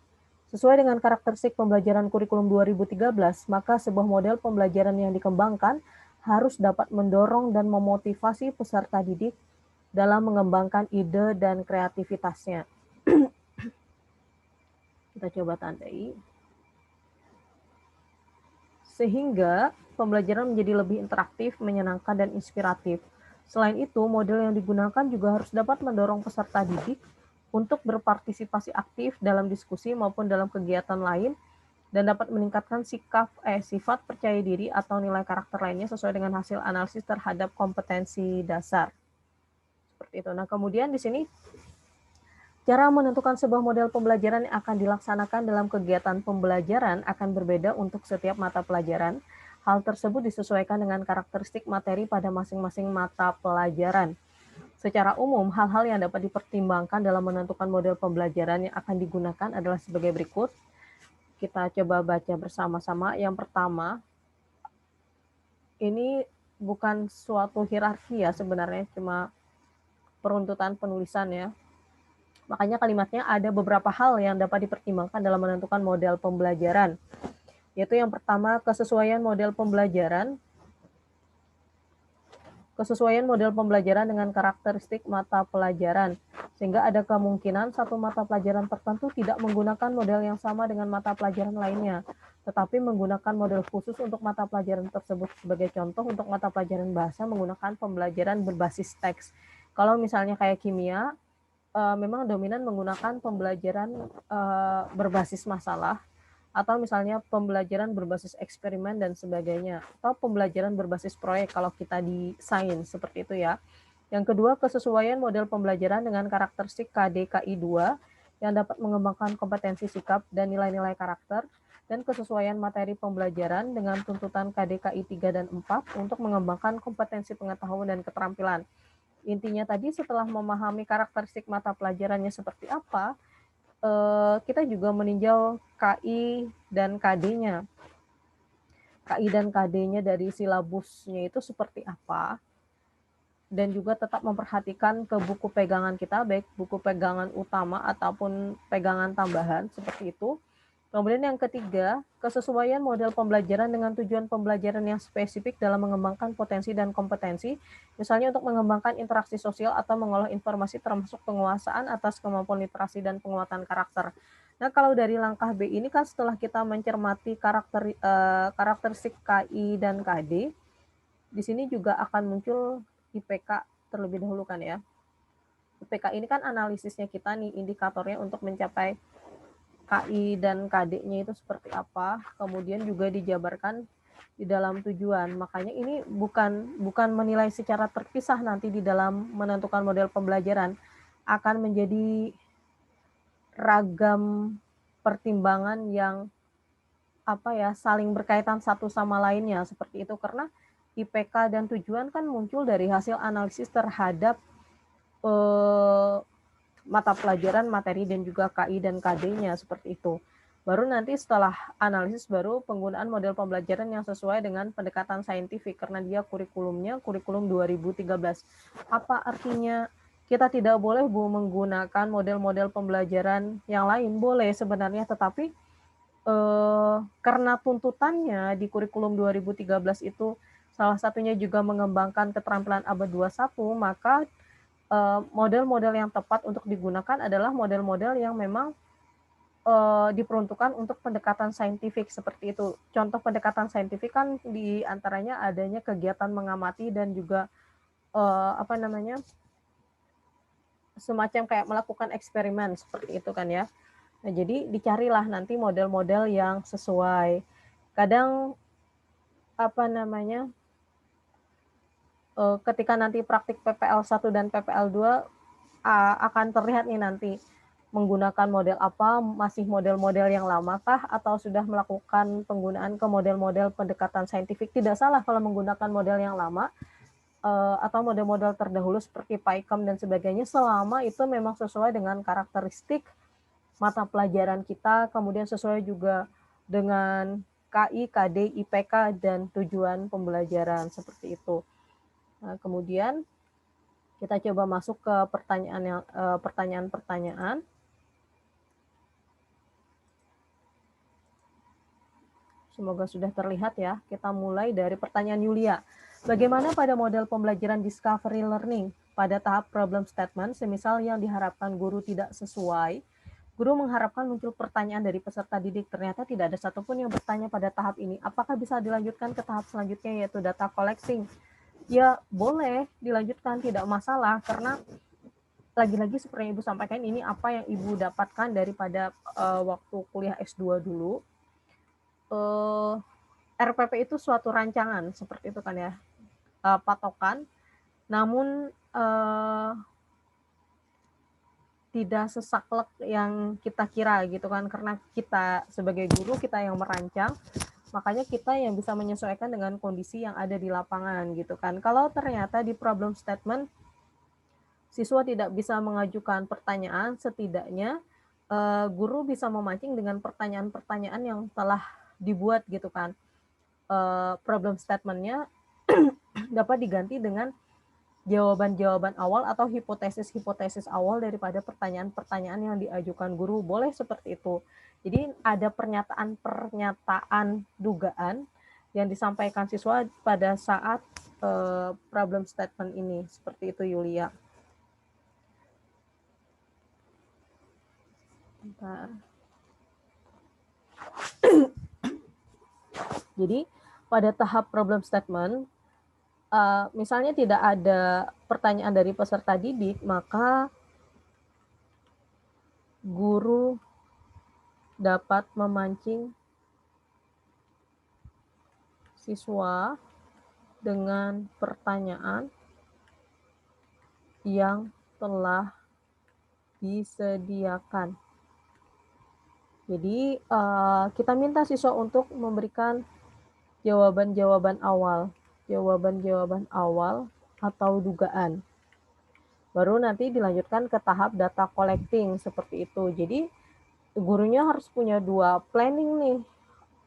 [SPEAKER 1] Sesuai dengan karakteristik pembelajaran kurikulum 2013, maka sebuah model pembelajaran yang dikembangkan harus dapat mendorong dan memotivasi peserta didik dalam mengembangkan ide dan kreativitasnya. Kita coba tandai. Sehingga pembelajaran menjadi lebih interaktif, menyenangkan, dan inspiratif. Selain itu, model yang digunakan juga harus dapat mendorong peserta didik untuk berpartisipasi aktif dalam diskusi maupun dalam kegiatan lain dan dapat meningkatkan sifat percaya diri atau nilai karakter lainnya sesuai dengan hasil analisis terhadap kompetensi dasar. Seperti itu. Nah, kemudian di sini cara menentukan sebuah model pembelajaran yang akan dilaksanakan dalam kegiatan pembelajaran akan berbeda untuk setiap mata pelajaran. Hal tersebut disesuaikan dengan karakteristik materi pada masing-masing mata pelajaran. Secara umum, hal-hal yang dapat dipertimbangkan dalam menentukan model pembelajaran yang akan digunakan adalah sebagai berikut. Kita coba baca bersama-sama. Yang pertama, ini bukan suatu hierarki ya sebenarnya, cuma peruntutan penulisan ya. Makanya kalimatnya ada beberapa hal yang dapat dipertimbangkan dalam menentukan model pembelajaran. Yaitu yang pertama, kesesuaian model pembelajaran. Kesesuaian model pembelajaran dengan karakteristik mata pelajaran. Sehingga ada kemungkinan satu mata pelajaran tertentu tidak menggunakan model yang sama dengan mata pelajaran lainnya, tetapi menggunakan model khusus untuk mata pelajaran tersebut. Sebagai contoh, untuk mata pelajaran bahasa menggunakan pembelajaran berbasis teks. Kalau misalnya kayak kimia, memang dominan menggunakan pembelajaran berbasis masalah, atau misalnya pembelajaran berbasis eksperimen dan sebagainya, atau pembelajaran berbasis proyek kalau kita di sains seperti itu ya. Yang kedua, kesesuaian model pembelajaran dengan karakteristik KD-KI 2 yang dapat mengembangkan kompetensi sikap dan nilai-nilai karakter, dan kesesuaian materi pembelajaran dengan tuntutan KD-KI 3 dan 4 untuk mengembangkan kompetensi pengetahuan dan keterampilan. Intinya tadi, setelah memahami karakteristik mata pelajarannya seperti apa, kita juga meninjau KI dan KD-nya. KI dan KD-nya dari silabusnya itu seperti apa, dan juga tetap memperhatikan ke buku pegangan kita, baik buku pegangan utama ataupun pegangan tambahan, seperti itu. Kemudian yang ketiga, kesesuaian model pembelajaran dengan tujuan pembelajaran yang spesifik dalam mengembangkan potensi dan kompetensi, misalnya untuk mengembangkan interaksi sosial atau mengolah informasi termasuk penguasaan atas kemampuan literasi dan penguatan karakter. Nah, kalau dari langkah B ini kan setelah kita mencermati karakteristik KI dan KD, di sini juga akan muncul IPK terlebih dahulu kan ya. IPK ini kan analisisnya kita nih, indikatornya untuk mencapai KI dan KD-nya itu seperti apa, kemudian juga dijabarkan di dalam tujuan. Makanya ini bukan menilai secara terpisah nanti di dalam menentukan model pembelajaran, akan menjadi ragam pertimbangan yang saling berkaitan satu sama lainnya seperti itu, karena IPK dan tujuan kan muncul dari hasil analisis terhadap mata pelajaran, materi, dan juga KI dan KD-nya seperti itu. Baru nanti setelah analisis, baru penggunaan model pembelajaran yang sesuai dengan pendekatan saintifik, karena dia kurikulumnya kurikulum 2013. Apa artinya kita tidak boleh menggunakan model-model pembelajaran yang lain? Boleh sebenarnya, tetapi karena tuntutannya di kurikulum 2013 itu salah satunya juga mengembangkan keterampilan abad 21, maka model-model yang tepat untuk digunakan adalah model-model yang memang diperuntukkan untuk pendekatan saintifik seperti itu. Contoh pendekatan saintifik kan diantaranya adanya kegiatan mengamati dan juga semacam kayak melakukan eksperimen seperti itu kan ya. Nah, jadi dicarilah nanti model-model yang sesuai. Kadang ketika nanti praktik PPL 1 dan PPL 2 akan terlihat nih nanti menggunakan model apa, masih model-model yang lamakah, atau sudah melakukan penggunaan ke model-model pendekatan saintifik. Tidak salah kalau menggunakan model yang lama atau model-model terdahulu seperti PyChem dan sebagainya, selama itu memang sesuai dengan karakteristik mata pelajaran kita, kemudian sesuai juga dengan KI, KD, IPK, dan tujuan pembelajaran seperti itu. Nah, kemudian kita coba masuk ke pertanyaan-pertanyaan. Semoga sudah terlihat ya. Kita mulai dari pertanyaan Yulia. Bagaimana pada model pembelajaran discovery learning? Pada tahap problem statement, semisal yang diharapkan guru tidak sesuai, guru mengharapkan muncul pertanyaan dari peserta didik. Ternyata tidak ada satupun yang bertanya pada tahap ini. Apakah bisa dilanjutkan ke tahap selanjutnya, yaitu data collecting? Ya, boleh dilanjutkan, tidak masalah, karena lagi-lagi seperti yang Ibu sampaikan, ini apa yang Ibu dapatkan daripada waktu kuliah S2 dulu. RPP itu suatu rancangan, seperti itu kan ya, patokan, namun tidak sesaklek yang kita kira gitu kan, karena kita sebagai guru, kita yang merancang, Makanya kita yang bisa menyesuaikan dengan kondisi yang ada di lapangan gitu kan. Kalau ternyata di problem statement siswa tidak bisa mengajukan pertanyaan, setidaknya guru bisa memancing dengan pertanyaan-pertanyaan yang telah dibuat gitu kan. Problem statement-nya dapat diganti dengan jawaban-jawaban awal atau hipotesis-hipotesis awal daripada pertanyaan-pertanyaan yang diajukan guru. Boleh seperti itu. Jadi ada pernyataan-pernyataan dugaan yang disampaikan siswa pada saat problem statement ini. Seperti itu, Yulia. Jadi pada tahap problem statement, misalnya tidak ada pertanyaan dari peserta didik, maka guru dapat memancing siswa dengan pertanyaan yang telah disediakan. Jadi kita minta siswa untuk memberikan jawaban-jawaban awal atau dugaan. Baru nanti dilanjutkan ke tahap data collecting seperti itu. Jadi gurunya harus punya dua planning nih,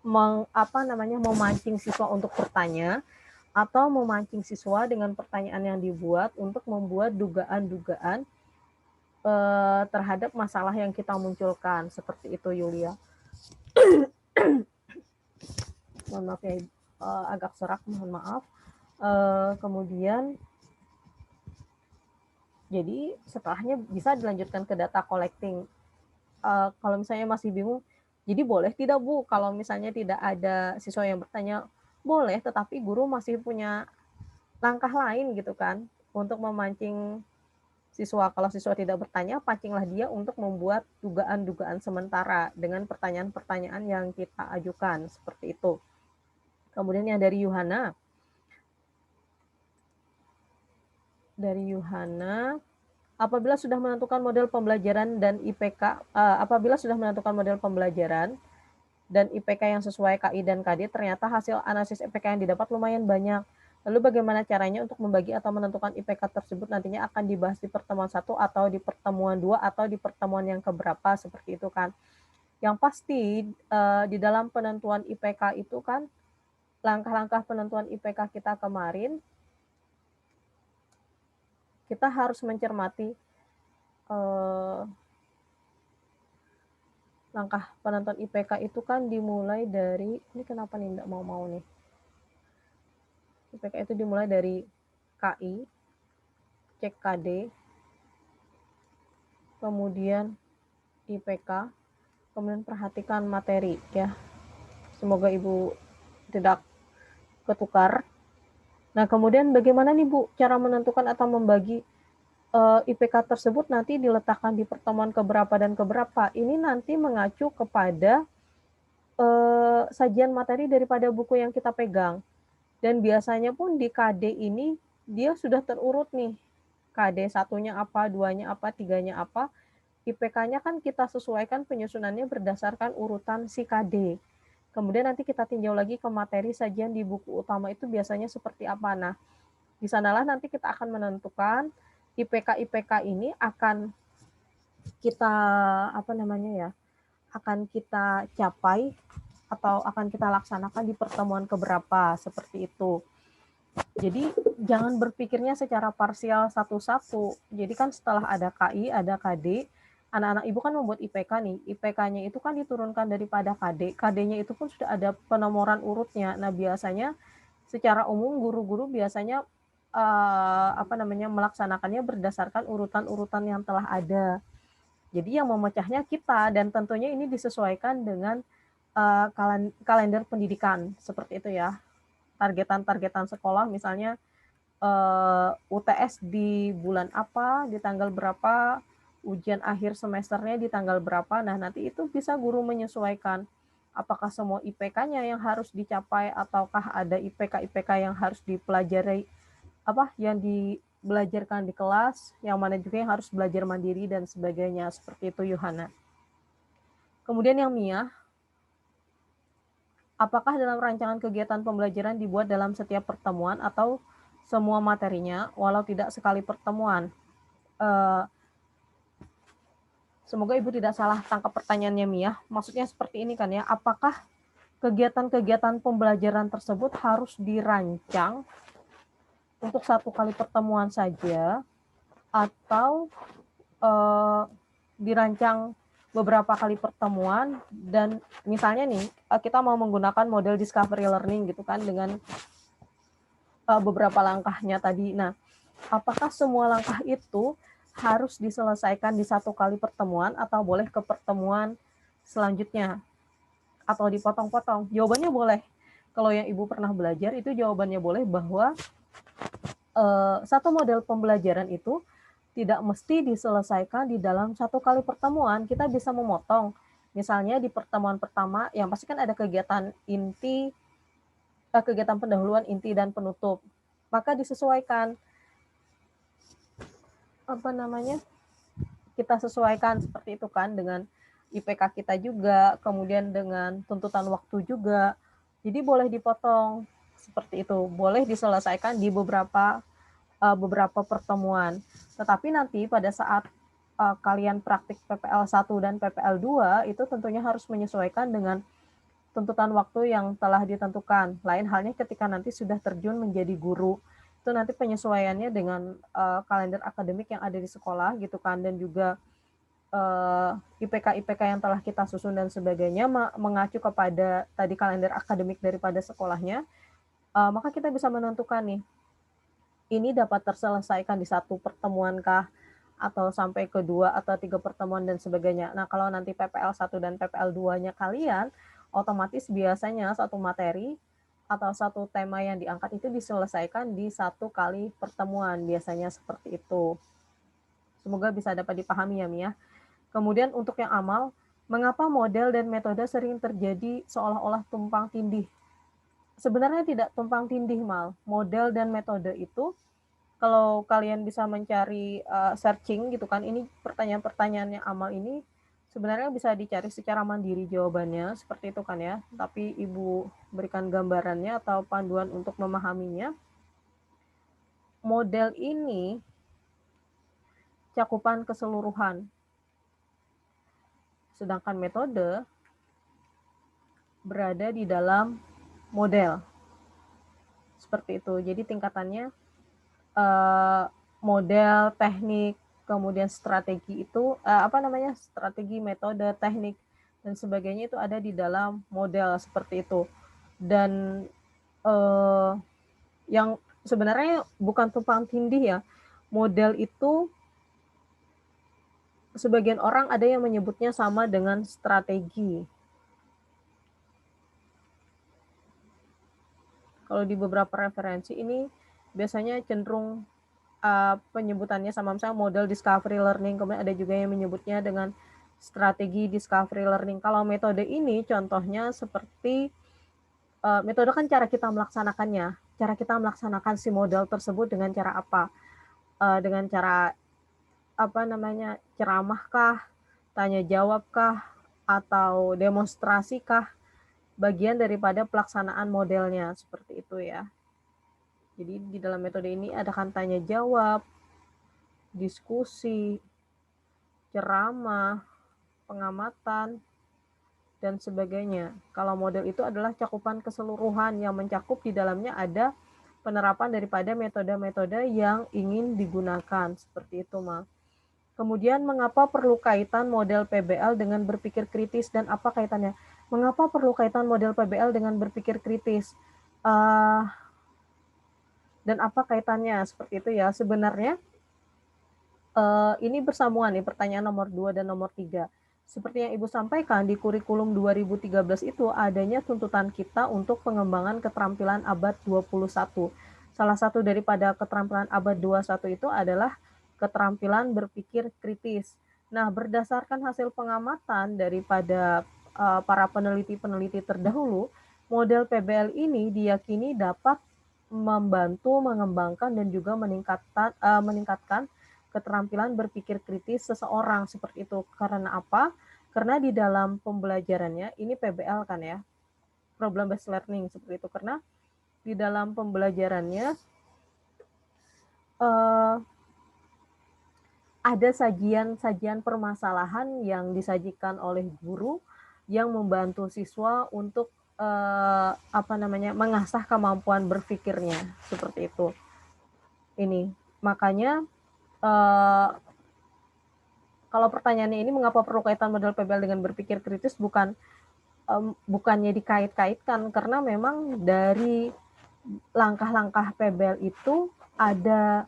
[SPEAKER 1] memancing siswa untuk bertanya atau memancing siswa dengan pertanyaan yang dibuat untuk membuat dugaan-dugaan terhadap masalah yang kita munculkan. Seperti itu, Yulia. Mohon maaf ya, agak serak, mohon maaf. Kemudian jadi setelahnya bisa dilanjutkan ke data collecting. Kalau misalnya masih bingung, jadi boleh tidak Bu, kalau misalnya tidak ada siswa yang bertanya, boleh, tetapi guru masih punya langkah lain gitu kan, untuk memancing siswa. Kalau siswa tidak bertanya, pancinglah dia untuk membuat dugaan-dugaan sementara dengan pertanyaan-pertanyaan yang kita ajukan, seperti itu. Kemudian yang dari Yuhana. Apabila sudah menentukan model pembelajaran dan IPK dan IPK yang sesuai KI dan KD, ternyata hasil analisis IPK yang didapat lumayan banyak. Lalu bagaimana caranya untuk membagi atau menentukan IPK tersebut nantinya akan dibahas di pertemuan 1 atau di pertemuan 2 atau di pertemuan yang keberapa, seperti itu kan. Yang pasti di dalam penentuan IPK itu kan, langkah-langkah penentuan IPK kita kemarin, kita harus mencermati langkah penentuan IPK itu kan dimulai dari, ini kenapa nih enggak mau nih. IPK itu dimulai dari KI, cek KD, kemudian IPK, kemudian perhatikan materi ya. Semoga Ibu tidak ketukar. Nah, kemudian bagaimana nih Bu cara menentukan atau membagi IPK tersebut nanti diletakkan di pertemuan keberapa dan keberapa? Ini nanti mengacu kepada sajian materi daripada buku yang kita pegang. Dan biasanya pun di KD ini dia sudah terurut nih. KD 1-nya apa, 2-nya apa, 3-nya apa. IPK-nya kan kita sesuaikan penyusunannya berdasarkan urutan si KD. Kemudian nanti kita tinjau lagi ke materi sajian di buku utama itu biasanya seperti apa. Nah, di sanalah nanti kita akan menentukan IPK ini akan kita akan kita capai atau akan kita laksanakan di pertemuan keberapa, seperti itu. Jadi jangan berpikirnya secara parsial satu-satu. Jadi kan setelah ada KI, ada KD, anak-anak Ibu kan membuat IPK nih. IPK-nya itu kan diturunkan daripada KD. KD-nya itu pun sudah ada penomoran urutnya. Nah, biasanya secara umum guru-guru biasanya melaksanakannya berdasarkan urutan-urutan yang telah ada. Jadi yang memecahnya kita, dan tentunya ini disesuaikan dengan kalender pendidikan, seperti itu ya. Targetan sekolah misalnya UTS di bulan apa, di tanggal berapa, ujian akhir semesternya di tanggal berapa. Nah, nanti itu bisa guru menyesuaikan apakah semua IPK-nya yang harus dicapai ataukah ada IPK yang harus dipelajari, yang dibelajarkan di kelas, yang mana juga yang harus belajar mandiri dan sebagainya, seperti itu Yuhana. Kemudian yang Mia, Apakah dalam rancangan kegiatan pembelajaran dibuat dalam setiap pertemuan atau semua materinya, walau tidak sekali pertemuan? Semoga Ibu tidak salah tangkap pertanyaannya, Mia. Maksudnya seperti ini kan ya, apakah kegiatan-kegiatan pembelajaran tersebut harus dirancang untuk satu kali pertemuan saja, atau dirancang beberapa kali pertemuan, dan misalnya nih kita mau menggunakan model discovery learning gitu kan dengan beberapa langkahnya tadi. Nah, apakah semua langkah itu harus diselesaikan di satu kali pertemuan atau boleh ke pertemuan selanjutnya atau dipotong-potong? Jawabannya boleh. Kalau yang Ibu pernah belajar itu jawabannya boleh, bahwa satu model pembelajaran itu tidak mesti diselesaikan di dalam satu kali pertemuan. Kita bisa memotong. Misalnya di pertemuan pertama, yang pasti kan ada kegiatan inti, kegiatan pendahuluan, inti, dan penutup. Maka disesuaikan, kita sesuaikan seperti itu kan dengan IPK kita juga, kemudian dengan tuntutan waktu juga. Jadi boleh dipotong seperti itu, boleh diselesaikan di beberapa pertemuan. Tetapi nanti pada saat kalian praktik PPL 1 dan PPL 2 itu tentunya harus menyesuaikan dengan tuntutan waktu yang telah ditentukan. Lain halnya ketika nanti sudah terjun menjadi guru, itu nanti penyesuaiannya dengan kalender akademik yang ada di sekolah gitu kan, dan juga IPK yang telah kita susun dan sebagainya, mengacu kepada tadi kalender akademik daripada sekolahnya, maka kita bisa menentukan nih, ini dapat terselesaikan di satu pertemuan kah, atau sampai ke 2 atau 3 pertemuan dan sebagainya. Nah, kalau nanti PPL 1 dan PPL 2-nya kalian, otomatis biasanya satu materi atau satu tema yang diangkat itu diselesaikan di satu kali pertemuan, biasanya seperti itu. Semoga bisa dapat dipahami ya, Mia. Kemudian untuk yang amal, mengapa model dan metode sering terjadi seolah-olah tumpang tindih? Sebenarnya tidak tumpang tindih, Mal. Model dan metode itu, kalau kalian bisa mencari searching gitu kan, ini pertanyaan-pertanyaan yang amal ini sebenarnya bisa dicari secara mandiri jawabannya, seperti itu kan ya. Tapi Ibu berikan gambarannya atau panduan untuk memahaminya. Model ini cakupan keseluruhan, sedangkan metode berada di dalam model. Seperti itu. Jadi tingkatannya model, teknik, kemudian strategi itu strategi, metode, teknik dan sebagainya itu ada di dalam model seperti itu. Dan yang sebenarnya bukan tumpang tindih ya. Model itu sebagian orang ada yang menyebutnya sama dengan strategi. Kalau di beberapa referensi ini biasanya cenderung penyebutannya sama, misalnya model discovery learning, kemudian ada juga yang menyebutnya dengan strategi discovery learning. Kalau metode ini contohnya seperti metode kan cara kita melaksanakannya, cara kita melaksanakan si model tersebut dengan cara apa? Dengan cara ceramahkah, tanya jawabkah, atau demonstrasikah? Bagian daripada pelaksanaan modelnya seperti itu ya. Jadi di dalam metode ini ada kan tanya jawab, diskusi, ceramah, pengamatan, dan sebagainya. Kalau model itu adalah cakupan keseluruhan yang mencakup di dalamnya ada penerapan daripada metode-metode yang ingin digunakan. Seperti itu, Mal. Kemudian mengapa perlu kaitan model PBL dengan berpikir kritis dan apa kaitannya? Mengapa perlu kaitan model PBL dengan berpikir kritis? Dan apa kaitannya? Seperti itu ya. Sebenarnya ini bersambungan nih pertanyaan nomor 2 dan nomor 3. Seperti yang Ibu sampaikan, di kurikulum 2013 itu adanya tuntutan kita untuk pengembangan keterampilan abad 21. Salah satu daripada keterampilan abad 21 itu adalah keterampilan berpikir kritis. Nah, berdasarkan hasil pengamatan daripada para peneliti-peneliti terdahulu, model PBL ini diyakini dapat membantu mengembangkan dan juga meningkatkan keterampilan berpikir kritis seseorang seperti itu. Karena apa? Karena di dalam pembelajarannya, ini PBL kan ya, problem based learning seperti itu, karena di dalam pembelajarannya ada sajian permasalahan yang disajikan oleh guru yang membantu siswa untuk mengasah kemampuan berpikirnya seperti itu. Ini makanya kalau pertanyaannya ini mengapa perlu kaitan model PBL dengan berpikir kritis, bukannya dikait-kaitkan, karena memang dari langkah-langkah PBL itu ada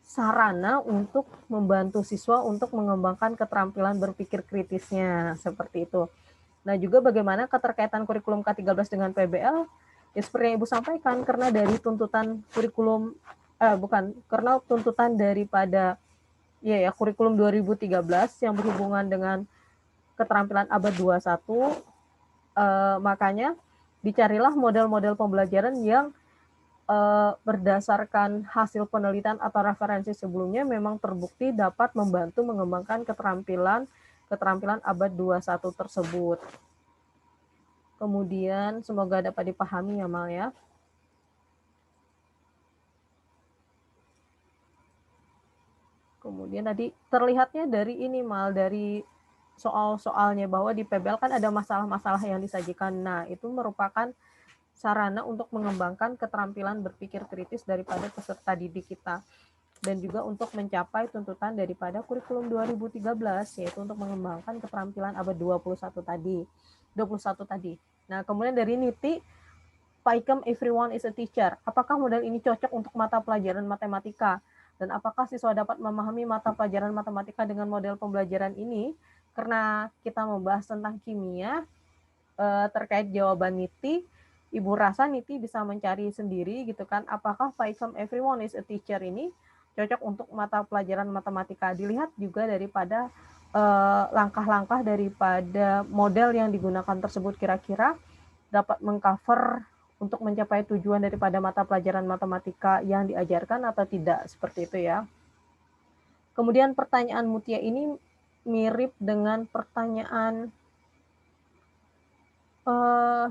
[SPEAKER 1] sarana untuk membantu siswa untuk mengembangkan keterampilan berpikir kritisnya, seperti itu. Nah, juga bagaimana keterkaitan kurikulum K13 dengan PBL, ya seperti yang Ibu sampaikan, karena dari tuntutan kurikulum, karena tuntutan daripada kurikulum 2013 yang berhubungan dengan keterampilan abad 21, makanya dicarilah model-model pembelajaran yang berdasarkan hasil penelitian atau referensi sebelumnya memang terbukti dapat membantu mengembangkan keterampilan abad 21 tersebut. Kemudian semoga dapat dipahami ya, Mal ya. Kemudian tadi terlihatnya dari ini, Mal, dari soal-soalnya bahwa di PBL kan ada masalah-masalah yang disajikan. Nah, itu merupakan sarana untuk mengembangkan keterampilan berpikir kritis daripada peserta didik kita, dan juga untuk mencapai tuntutan daripada kurikulum 2013, yaitu untuk mengembangkan keterampilan abad 21 tadi. Nah, kemudian dari Niti, Paikem everyone is a teacher. Apakah model ini cocok untuk mata pelajaran matematika? Dan apakah siswa dapat memahami mata pelajaran matematika dengan model pembelajaran ini? Karena kita membahas tentang kimia, terkait jawaban Niti, Ibu rasa Niti bisa mencari sendiri gitu kan, apakah Paikem everyone is a teacher ini cocok untuk mata pelajaran matematika. Dilihat juga daripada langkah-langkah daripada model yang digunakan tersebut kira-kira dapat mengcover untuk mencapai tujuan daripada mata pelajaran matematika yang diajarkan atau tidak, seperti itu ya. Kemudian pertanyaan Mutia ini mirip dengan pertanyaan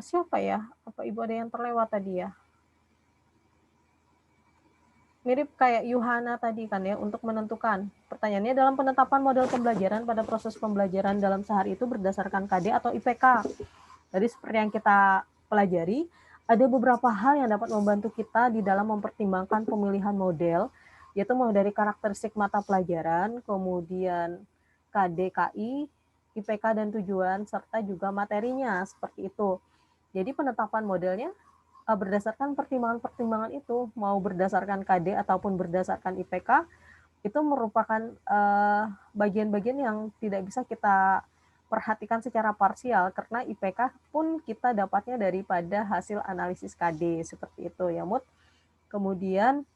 [SPEAKER 1] siapa ya? Apa Ibu ada yang terlewat tadi ya? Mirip kayak Yuhana tadi kan ya, untuk menentukan. Pertanyaannya, dalam penetapan model pembelajaran pada proses pembelajaran dalam sehari itu berdasarkan KD atau IPK. Jadi seperti yang kita pelajari, ada beberapa hal yang dapat membantu kita di dalam mempertimbangkan pemilihan model, yaitu mulai dari karakteristik mata pelajaran, kemudian KD, KI, IPK dan tujuan, serta juga materinya, seperti itu. Jadi penetapan modelnya berdasarkan pertimbangan-pertimbangan itu, mau berdasarkan KD ataupun berdasarkan IPK, itu merupakan bagian-bagian yang tidak bisa kita perhatikan secara parsial, karena IPK pun kita dapatnya daripada hasil analisis KD, seperti itu ya, Mut. Kemudian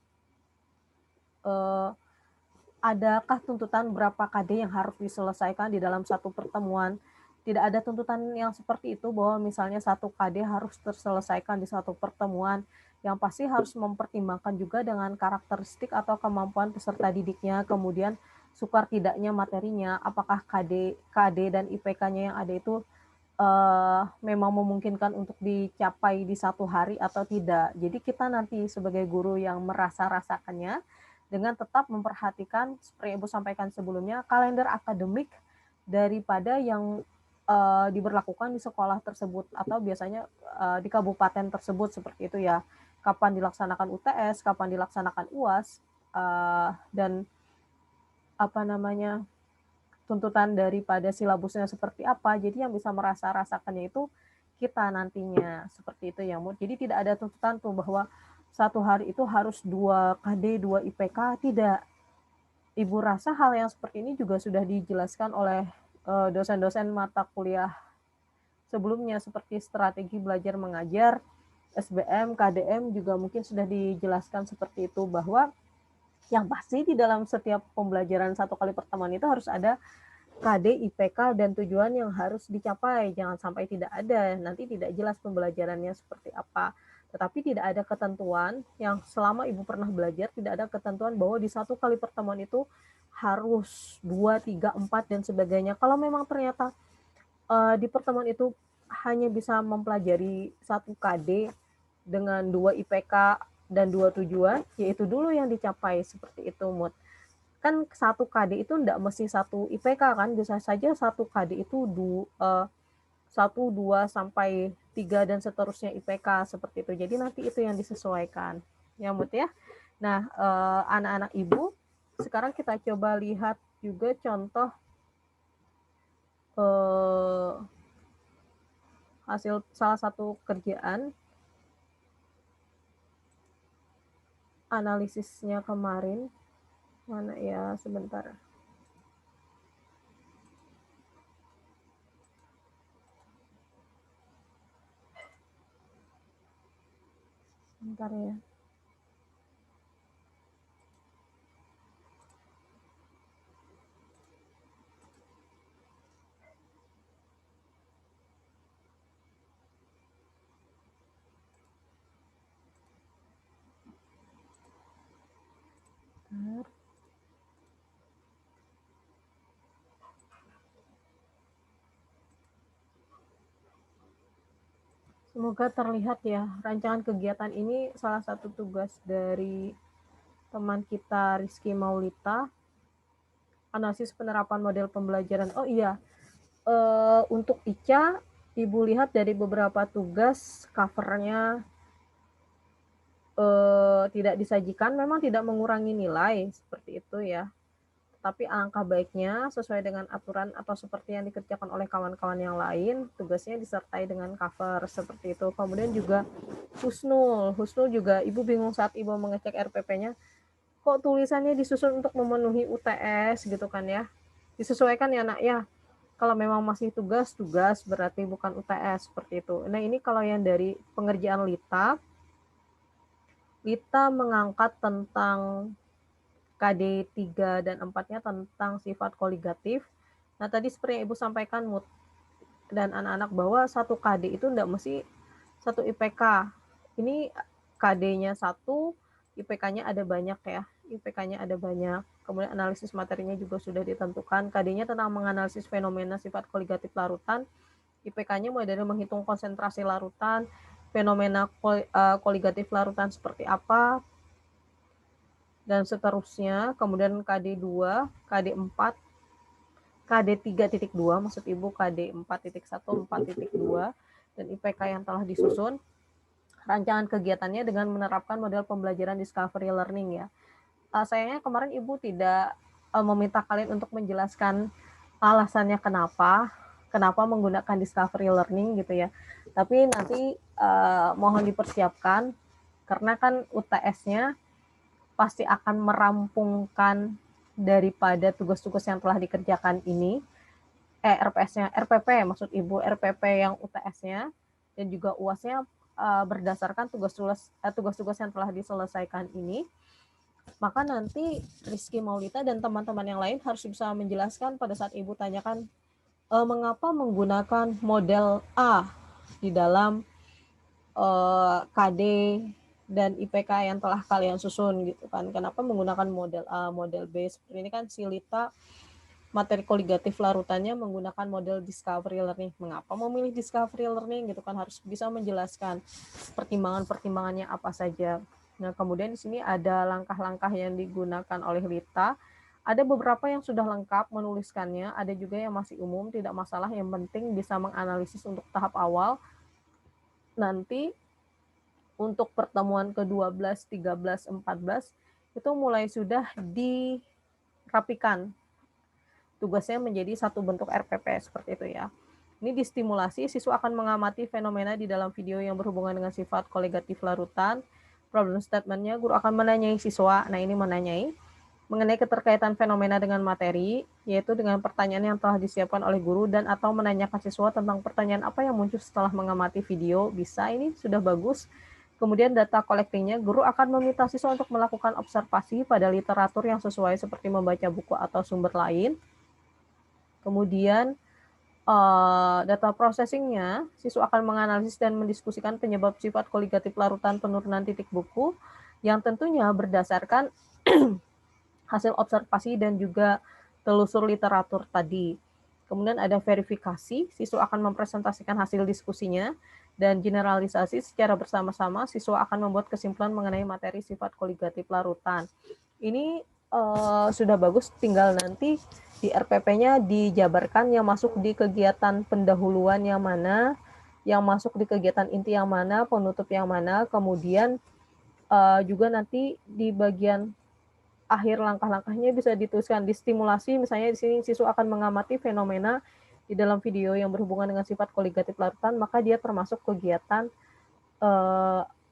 [SPEAKER 1] adakah tuntutan berapa KD yang harus diselesaikan di dalam satu pertemuan? Tidak ada tuntutan yang seperti itu, bahwa misalnya satu KD harus terselesaikan di satu pertemuan. Yang pasti harus mempertimbangkan juga dengan karakteristik atau kemampuan peserta didiknya, kemudian sukar tidaknya materinya, apakah KD dan IPK-nya yang ada itu memang memungkinkan untuk dicapai di satu hari atau tidak. Jadi kita nanti sebagai guru yang merasa-rasakannya, dengan tetap memperhatikan seperti Ibu sampaikan sebelumnya, kalender akademik daripada yang diberlakukan di sekolah tersebut atau biasanya di kabupaten tersebut, seperti itu ya. Kapan dilaksanakan UTS, kapan dilaksanakan UAS, dan tuntutan daripada silabusnya seperti apa. Jadi yang bisa merasa-rasakannya itu kita nantinya, seperti itu ya, Mut. Jadi tidak ada tuntutan tuh bahwa satu hari itu harus 2 KD, 2 IPK, tidak. Ibu rasa hal yang seperti ini juga sudah dijelaskan oleh dosen-dosen mata kuliah sebelumnya, seperti strategi belajar mengajar, SBM, KDM juga mungkin sudah dijelaskan seperti itu, bahwa yang pasti di dalam setiap pembelajaran satu kali pertemuan itu harus ada KD, IPK, dan tujuan yang harus dicapai. Jangan sampai tidak ada, nanti tidak jelas pembelajarannya seperti apa. Tetapi tidak ada ketentuan yang selama Ibu pernah belajar, tidak ada ketentuan bahwa di satu kali pertemuan itu harus 2, 3, 4, dan sebagainya. Kalau memang ternyata di pertemuan itu hanya bisa mempelajari 1 KD dengan 2 IPK dan 2 tujuan, yaitu dulu yang dicapai, seperti itu, Mut. Kan 1 KD itu enggak mesti 1 IPK kan, bisa saja 1 KD itu 1, 2, sampai 3 dan seterusnya IPK, seperti itu. Jadi nanti itu yang disesuaikan, ya Mut ya. Nah, anak-anak Ibu, sekarang kita coba lihat juga contoh hasil salah satu kerjaan analisisnya kemarin. Mana ya, sebentar. Sebentar ya. Bentar. Semoga terlihat ya, rancangan kegiatan ini salah satu tugas dari teman kita Rizky Maulita, analisis penerapan model pembelajaran. Oh iya, untuk Ica, Ibu lihat dari beberapa tugas covernya tidak disajikan, memang tidak mengurangi nilai, seperti itu ya. Tapi alangkah baiknya sesuai dengan aturan atau seperti yang dikerjakan oleh kawan-kawan yang lain, tugasnya disertai dengan cover, seperti itu. Kemudian juga Husnul juga Ibu bingung saat Ibu mengecek RPP-nya, kok tulisannya disusun untuk memenuhi UTS gitu kan ya. Disesuaikan ya Nak ya. Kalau memang masih tugas berarti bukan UTS, seperti itu. Nah ini kalau yang dari pengerjaan Lita mengangkat tentang KD 3 dan 4-nya tentang sifat koligatif. Nah, tadi seperti yang Ibu sampaikan, Mut, dan anak-anak, bahwa 1 KD itu enggak mesti 1 IPK. Ini KD-nya 1, IPK-nya ada banyak ya. IPK-nya ada banyak. Kemudian analisis materinya juga sudah ditentukan. KD-nya tentang menganalisis fenomena sifat koligatif larutan. IPK-nya mulai dari menghitung konsentrasi larutan, fenomena koligatif larutan seperti apa, dan seterusnya. Kemudian KD 2, KD 4, KD 3.2, maksud Ibu KD 4.1, 4.2, dan IPK yang telah disusun. Rancangan kegiatannya dengan menerapkan model pembelajaran discovery learning ya. Sayangnya kemarin Ibu tidak meminta kalian untuk menjelaskan alasannya kenapa menggunakan discovery learning gitu ya. Tapi nanti mohon dipersiapkan, karena kan UTS-nya pasti akan merampungkan daripada tugas-tugas yang telah dikerjakan ini, RPP maksud Ibu, RPP yang UTS-nya, dan juga UAS-nya berdasarkan tugas-tugas yang telah diselesaikan ini. Maka nanti Rizky Maulita dan teman-teman yang lain harus bisa menjelaskan pada saat Ibu tanyakan mengapa menggunakan model A di dalam KD dan IPK yang telah kalian susun gitu kan. Kenapa menggunakan model A, model B? Seperti ini kan si Lita materi koligatif larutannya menggunakan model discovery learning. Mengapa memilih discovery learning gitu kan, harus bisa menjelaskan pertimbangan-pertimbangannya apa saja. Nah, kemudian di sini ada langkah-langkah yang digunakan oleh Lita. Ada beberapa yang sudah lengkap menuliskannya, ada juga yang masih umum, tidak masalah, yang penting bisa menganalisis untuk tahap awal. Nanti untuk pertemuan ke-12, 13, 14 itu mulai sudah dirapikan tugasnya menjadi satu bentuk RPP, seperti itu ya. Ini distimulasi, siswa akan mengamati fenomena di dalam video yang berhubungan dengan sifat koligatif larutan. Problem statement-nya, guru akan menanyai siswa, nah ini menanyai, mengenai keterkaitan fenomena dengan materi, yaitu dengan pertanyaan yang telah disiapkan oleh guru, dan atau menanyakan siswa tentang pertanyaan apa yang muncul setelah mengamati video. Bisa, ini sudah bagus. Kemudian data collecting-nya, guru akan meminta siswa untuk melakukan observasi pada literatur yang sesuai seperti membaca buku atau sumber lain. Kemudian data processing-nya, siswa akan menganalisis dan mendiskusikan penyebab sifat koligatif larutan penurunan titik buku yang tentunya berdasarkan hasil observasi dan juga telusur literatur tadi. Kemudian ada verifikasi, siswa akan mempresentasikan hasil diskusinya, dan generalisasi secara bersama-sama siswa akan membuat kesimpulan mengenai materi sifat koligatif larutan. Ini sudah bagus, tinggal nanti di RPP-nya dijabarkan yang masuk di kegiatan pendahuluan yang mana, yang masuk di kegiatan inti yang mana, penutup yang mana, kemudian juga nanti di bagian akhir langkah-langkahnya bisa dituliskan di stimulasi, misalnya di sini siswa akan mengamati fenomena di dalam video yang berhubungan dengan sifat koligatif larutan, maka dia termasuk kegiatan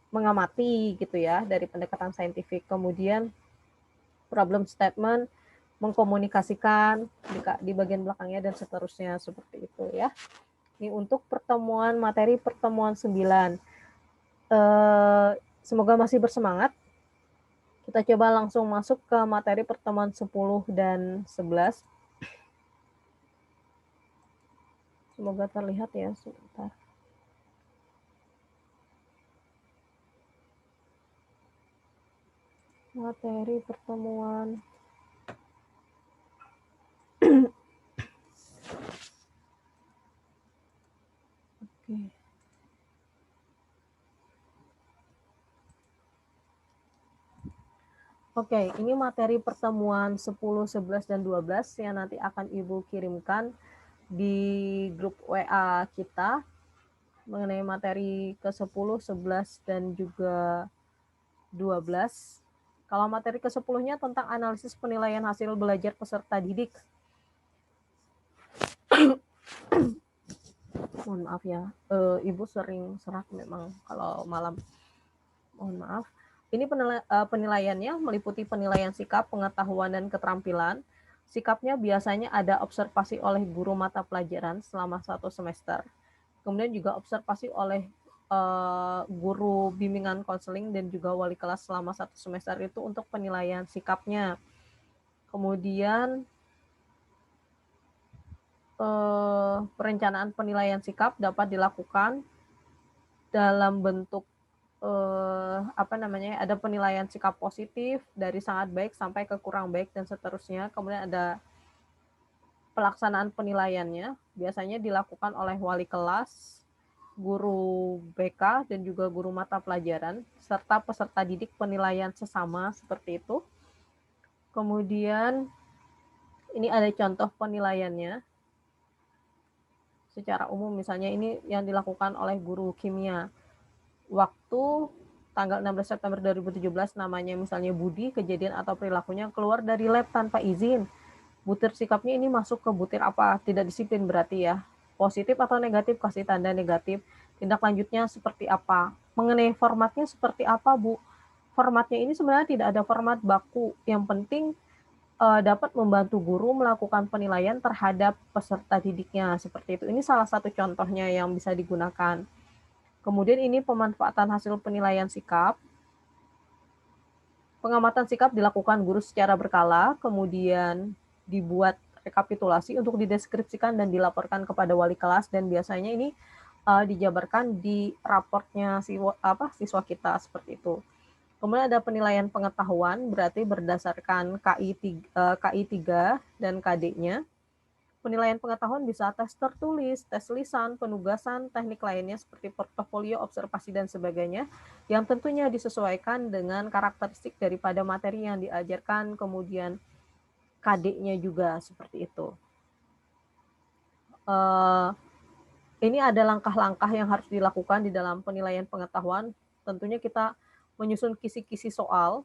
[SPEAKER 1] mengamati gitu ya dari pendekatan saintifik. Kemudian problem statement, mengkomunikasikan di bagian belakangnya dan seterusnya seperti itu ya. Ini untuk materi pertemuan 9. Semoga masih bersemangat. Kita coba langsung masuk ke materi pertemuan 10 dan 11. Semoga terlihat ya, sebentar. Materi pertemuan. Oke. Oke, ini materi pertemuan 10, 11, dan 12 yang nanti akan Ibu kirimkan di grup WA kita mengenai materi ke-10, 11, dan juga 12. Kalau materi ke-10-nya tentang analisis penilaian hasil belajar peserta didik. Mohon maaf ya, Ibu sering serak memang kalau malam. Mohon maaf. Ini penilaiannya meliputi penilaian sikap, pengetahuan, dan keterampilan. Sikapnya biasanya ada observasi oleh guru mata pelajaran selama 1 semester. Kemudian juga observasi oleh guru bimbingan konseling dan juga wali kelas selama 1 semester itu untuk penilaian sikapnya. Kemudian perencanaan penilaian sikap dapat dilakukan dalam bentuk ada penilaian sikap positif dari sangat baik sampai ke kurang baik dan seterusnya. Kemudian ada pelaksanaan penilaiannya, biasanya dilakukan oleh wali kelas, guru BK, dan juga guru mata pelajaran, serta peserta didik penilaian sesama seperti itu. Kemudian ini ada contoh penilaiannya. Secara umum misalnya ini yang dilakukan oleh guru kimia. Waktu tanggal 16 September 2017 namanya misalnya Budi, kejadian atau perilakunya keluar dari lab tanpa izin. Butir sikapnya ini masuk ke butir apa? Tidak disiplin berarti ya. Positif atau negatif, kasih tanda negatif. Tindak lanjutnya seperti apa? Mengenai formatnya seperti apa, Bu? Formatnya ini sebenarnya tidak ada format baku. Yang penting dapat membantu guru melakukan penilaian terhadap peserta didiknya. Seperti itu. Ini salah satu contohnya yang bisa digunakan. Kemudian ini pemanfaatan hasil penilaian sikap. Pengamatan sikap dilakukan guru secara berkala, kemudian dibuat rekapitulasi untuk dideskripsikan dan dilaporkan kepada wali kelas, dan biasanya ini dijabarkan di raportnya siswa kita seperti itu. Kemudian ada penilaian pengetahuan, berarti berdasarkan KI 3 dan KD-nya. Penilaian pengetahuan bisa tes tertulis, tes lisan, penugasan, teknik lainnya seperti portofolio, observasi, dan sebagainya, yang tentunya disesuaikan dengan karakteristik daripada materi yang diajarkan, kemudian KD-nya juga seperti itu. Ini ada langkah-langkah yang harus dilakukan di dalam penilaian pengetahuan. Tentunya kita menyusun kisi-kisi soal.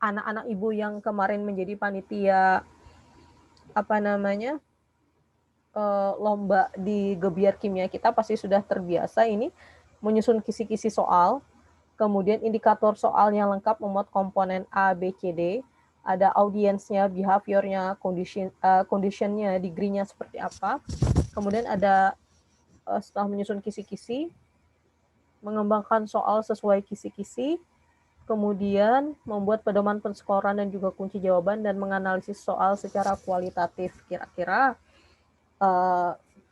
[SPEAKER 1] Anak-anak ibu yang kemarin menjadi panitia lomba di Gebiar Kimia kita pasti sudah terbiasa ini menyusun kisi-kisi soal, kemudian indikator soal yang lengkap memuat komponen A, B, C, D, ada audiensnya, behaviornya, conditionnya, degree-nya seperti apa, kemudian ada setelah menyusun kisi-kisi, mengembangkan soal sesuai kisi-kisi, kemudian membuat pedoman penskoran dan juga kunci jawaban, dan menganalisis soal secara kualitatif. Kira-kira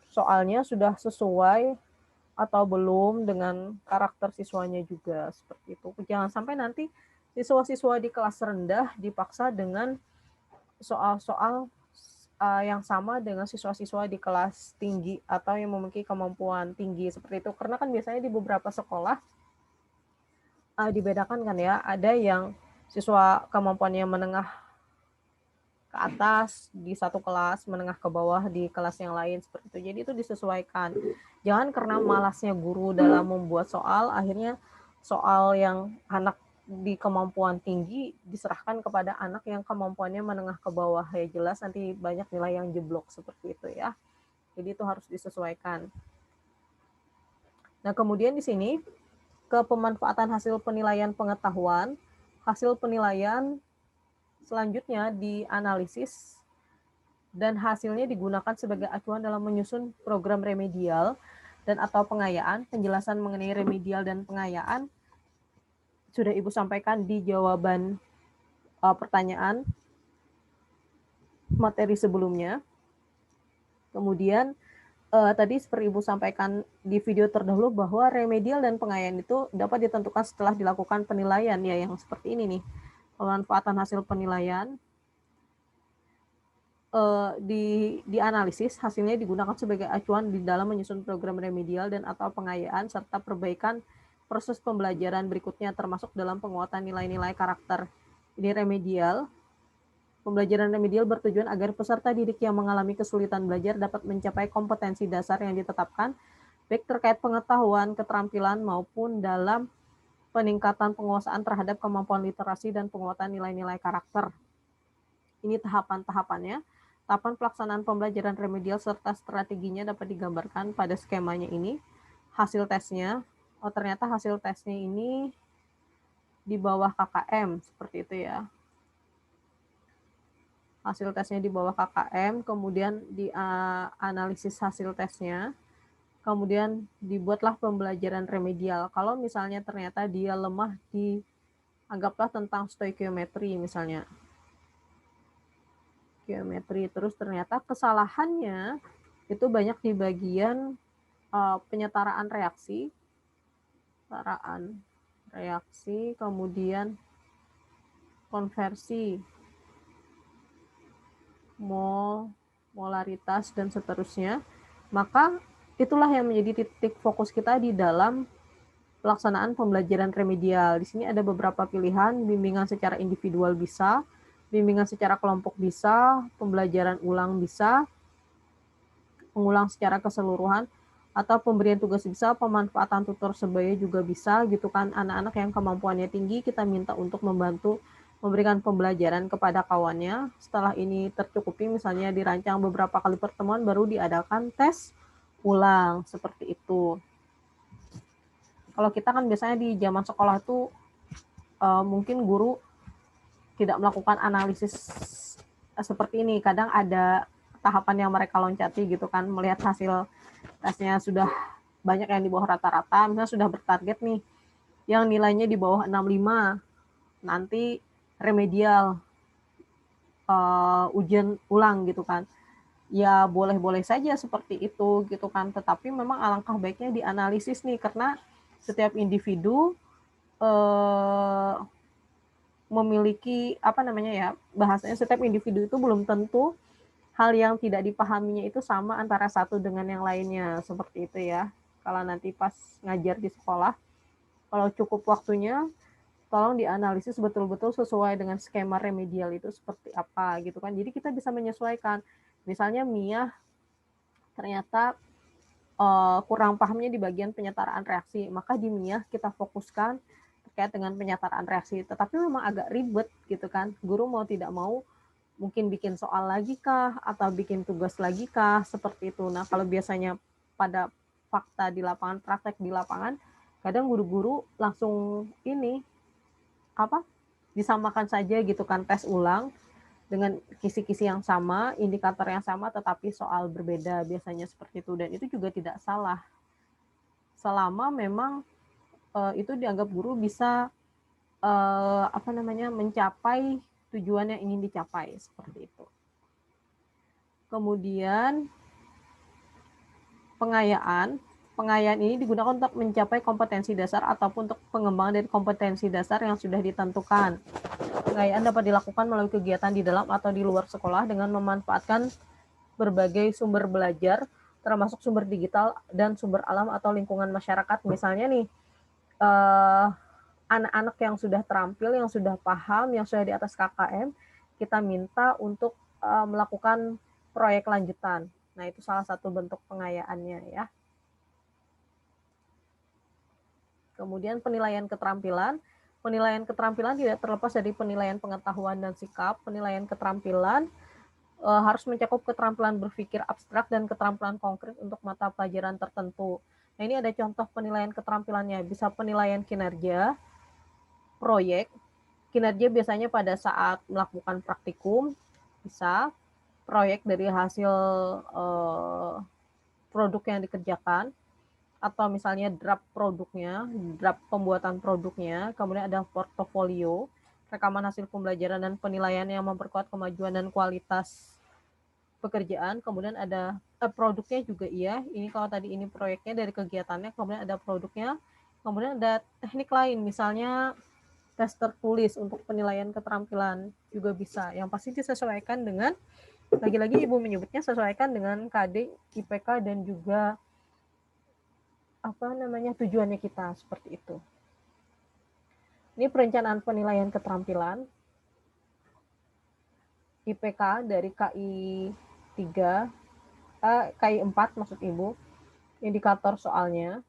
[SPEAKER 1] soalnya sudah sesuai atau belum dengan karakter siswanya juga seperti itu. Jangan sampai nanti siswa-siswa di kelas rendah dipaksa dengan soal-soal yang sama dengan siswa-siswa di kelas tinggi atau yang memiliki kemampuan tinggi seperti itu. Karena kan biasanya di beberapa sekolah dibedakan kan ya, ada yang siswa kemampuannya menengah ke atas di satu kelas, menengah ke bawah di kelas yang lain seperti itu. Jadi itu disesuaikan. Jangan karena malasnya guru dalam membuat soal, akhirnya soal yang anak di kemampuan tinggi diserahkan kepada anak yang kemampuannya menengah ke bawah. Ya jelas nanti banyak nilai yang jeblok seperti itu ya. Jadi itu harus disesuaikan. Nah, kemudian di sini kepemanfaatan hasil penilaian pengetahuan, hasil penilaian selanjutnya dianalisis dan hasilnya digunakan sebagai acuan dalam menyusun program remedial dan atau pengayaan. Penjelasan mengenai remedial dan pengayaan sudah Ibu sampaikan di jawaban pertanyaan materi sebelumnya. Kemudian tadi seperti Ibu sampaikan di video terdahulu bahwa remedial dan pengayaan itu dapat ditentukan setelah dilakukan penilaian ya, yang seperti ini nih. Pemanfaatan hasil penilaian dianalisis, hasilnya digunakan sebagai acuan di dalam menyusun program remedial dan atau pengayaan serta perbaikan proses pembelajaran berikutnya termasuk dalam penguatan nilai-nilai karakter. Ini remedial. Pembelajaran remedial bertujuan agar peserta didik yang mengalami kesulitan belajar dapat mencapai kompetensi dasar yang ditetapkan baik terkait pengetahuan, keterampilan maupun dalam peningkatan penguasaan terhadap kemampuan literasi dan penguatan nilai-nilai karakter. Ini tahapan-tahapannya. Tahapan pelaksanaan pembelajaran remedial serta strateginya dapat digambarkan pada skemanya ini. Hasil tesnya, oh ternyata hasil tesnya ini di bawah KKM, seperti itu ya. Hasil tesnya di bawah KKM, kemudian dianalisis hasil tesnya, kemudian dibuatlah pembelajaran remedial. Kalau misalnya ternyata dia lemah di, anggaplah tentang stoikiometri misalnya. Geometri, terus ternyata kesalahannya itu banyak di bagian penyetaraan reaksi, kemudian konversi, molaritas dan seterusnya. Maka itulah yang menjadi titik fokus kita di dalam pelaksanaan pembelajaran remedial. Di sini ada beberapa pilihan, bimbingan secara individual bisa, bimbingan secara kelompok bisa, pembelajaran ulang bisa, pengulang secara keseluruhan, atau pemberian tugas bisa, pemanfaatan tutor sebaya juga bisa gitu kan. Anak-anak yang kemampuannya tinggi kita minta untuk membantu memberikan pembelajaran kepada kawannya. Setelah ini tercukupi misalnya dirancang beberapa kali pertemuan baru diadakan tes ulang seperti itu. Kalau kita kan biasanya di zaman sekolah tuh mungkin guru tidak melakukan analisis seperti ini. Kadang ada tahapan yang mereka loncati gitu kan, melihat hasil tesnya sudah banyak yang di bawah rata-rata, misalnya sudah bertarget nih, yang nilainya di bawah 65, nanti remedial, ujian ulang gitu kan. Ya boleh-boleh saja seperti itu gitu kan, tetapi memang alangkah baiknya dianalisis nih, karena setiap individu memiliki bahasanya setiap individu itu belum tentu hal yang tidak dipahaminya itu sama antara satu dengan yang lainnya, seperti itu ya. Kalau nanti pas ngajar di sekolah, kalau cukup waktunya, tolong dianalisis betul-betul sesuai dengan skema remedial itu seperti apa gitu kan. Jadi kita bisa menyesuaikan. Misalnya Mia ternyata kurang pahamnya di bagian penyetaraan reaksi, maka di Mia kita fokuskan terkait dengan penyetaraan reaksi. Tetapi memang agak ribet gitu kan. Guru mau tidak mau mungkin bikin soal lagi kah, atau bikin tugas lagi kah, seperti itu. Nah, kalau biasanya pada fakta di lapangan, praktek di lapangan, kadang guru-guru langsung disamakan saja gitu kan, tes ulang dengan kisi-kisi yang sama, indikator yang sama, tetapi soal berbeda, biasanya seperti itu. Dan itu juga tidak salah, selama memang itu dianggap guru bisa mencapai tujuan yang ingin dicapai, seperti itu. Kemudian pengayaan ini digunakan untuk mencapai kompetensi dasar ataupun untuk pengembangan dari kompetensi dasar yang sudah ditentukan. Pengayaan dapat dilakukan melalui kegiatan di dalam atau di luar sekolah dengan memanfaatkan berbagai sumber belajar, termasuk sumber digital dan sumber alam atau lingkungan masyarakat. Misalnya nih, anak-anak yang sudah terampil, yang sudah paham, yang sudah di atas KKM, kita minta untuk melakukan proyek lanjutan. Nah, itu salah satu bentuk pengayaannya ya. Kemudian penilaian keterampilan. Penilaian keterampilan tidak terlepas dari penilaian pengetahuan dan sikap. Penilaian keterampilan harus mencakup keterampilan berpikir abstrak dan keterampilan konkret untuk mata pelajaran tertentu. Nah, ini ada contoh penilaian keterampilannya. Bisa penilaian kinerja, proyek. Kinerja biasanya pada saat melakukan praktikum, bisa proyek dari hasil produk yang dikerjakan, atau misalnya draft produknya, draft pembuatan produknya, kemudian ada portofolio, rekaman hasil pembelajaran dan penilaian yang memperkuat kemajuan dan kualitas pekerjaan, kemudian ada produknya juga iya, ini kalau tadi ini proyeknya dari kegiatannya, kemudian ada produknya, kemudian ada teknik lain, misalnya tes tertulis untuk penilaian keterampilan juga bisa, yang pasti disesuaikan dengan, lagi-lagi Ibu menyebutnya sesuaikan dengan KD, IPK, dan juga tujuannya kita, seperti itu. Ini perencanaan penilaian keterampilan IPK dari KI 4 maksud Ibu. Indikator soalnya.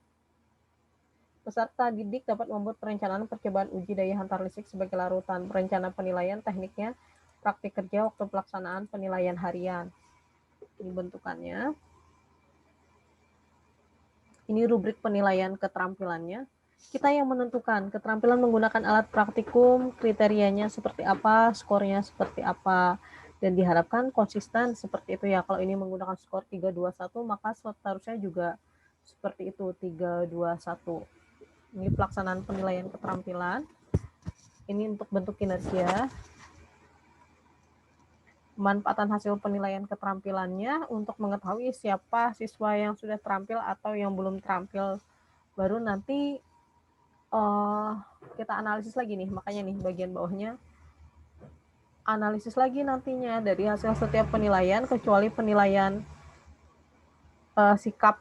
[SPEAKER 1] Peserta didik dapat membuat perencanaan percobaan uji daya hantar listrik sebagai larutan. Perencanaan penilaian tekniknya, praktik kerja waktu pelaksanaan penilaian harian. Ini bentukannya. Ini rubrik penilaian keterampilannya. Kita yang menentukan keterampilan menggunakan alat praktikum, kriterianya seperti apa, skornya seperti apa, dan diharapkan konsisten seperti itu ya. Kalau ini menggunakan skor 321, maka seharusnya juga seperti itu, 321. Ini pelaksanaan penilaian keterampilan. Ini untuk bentuk kinerja. Pemanfaatan hasil penilaian keterampilannya untuk mengetahui siapa siswa yang sudah terampil atau yang belum terampil. Baru nanti kita analisis lagi nih, makanya nih bagian bawahnya analisis lagi nantinya dari hasil setiap penilaian, kecuali penilaian sikap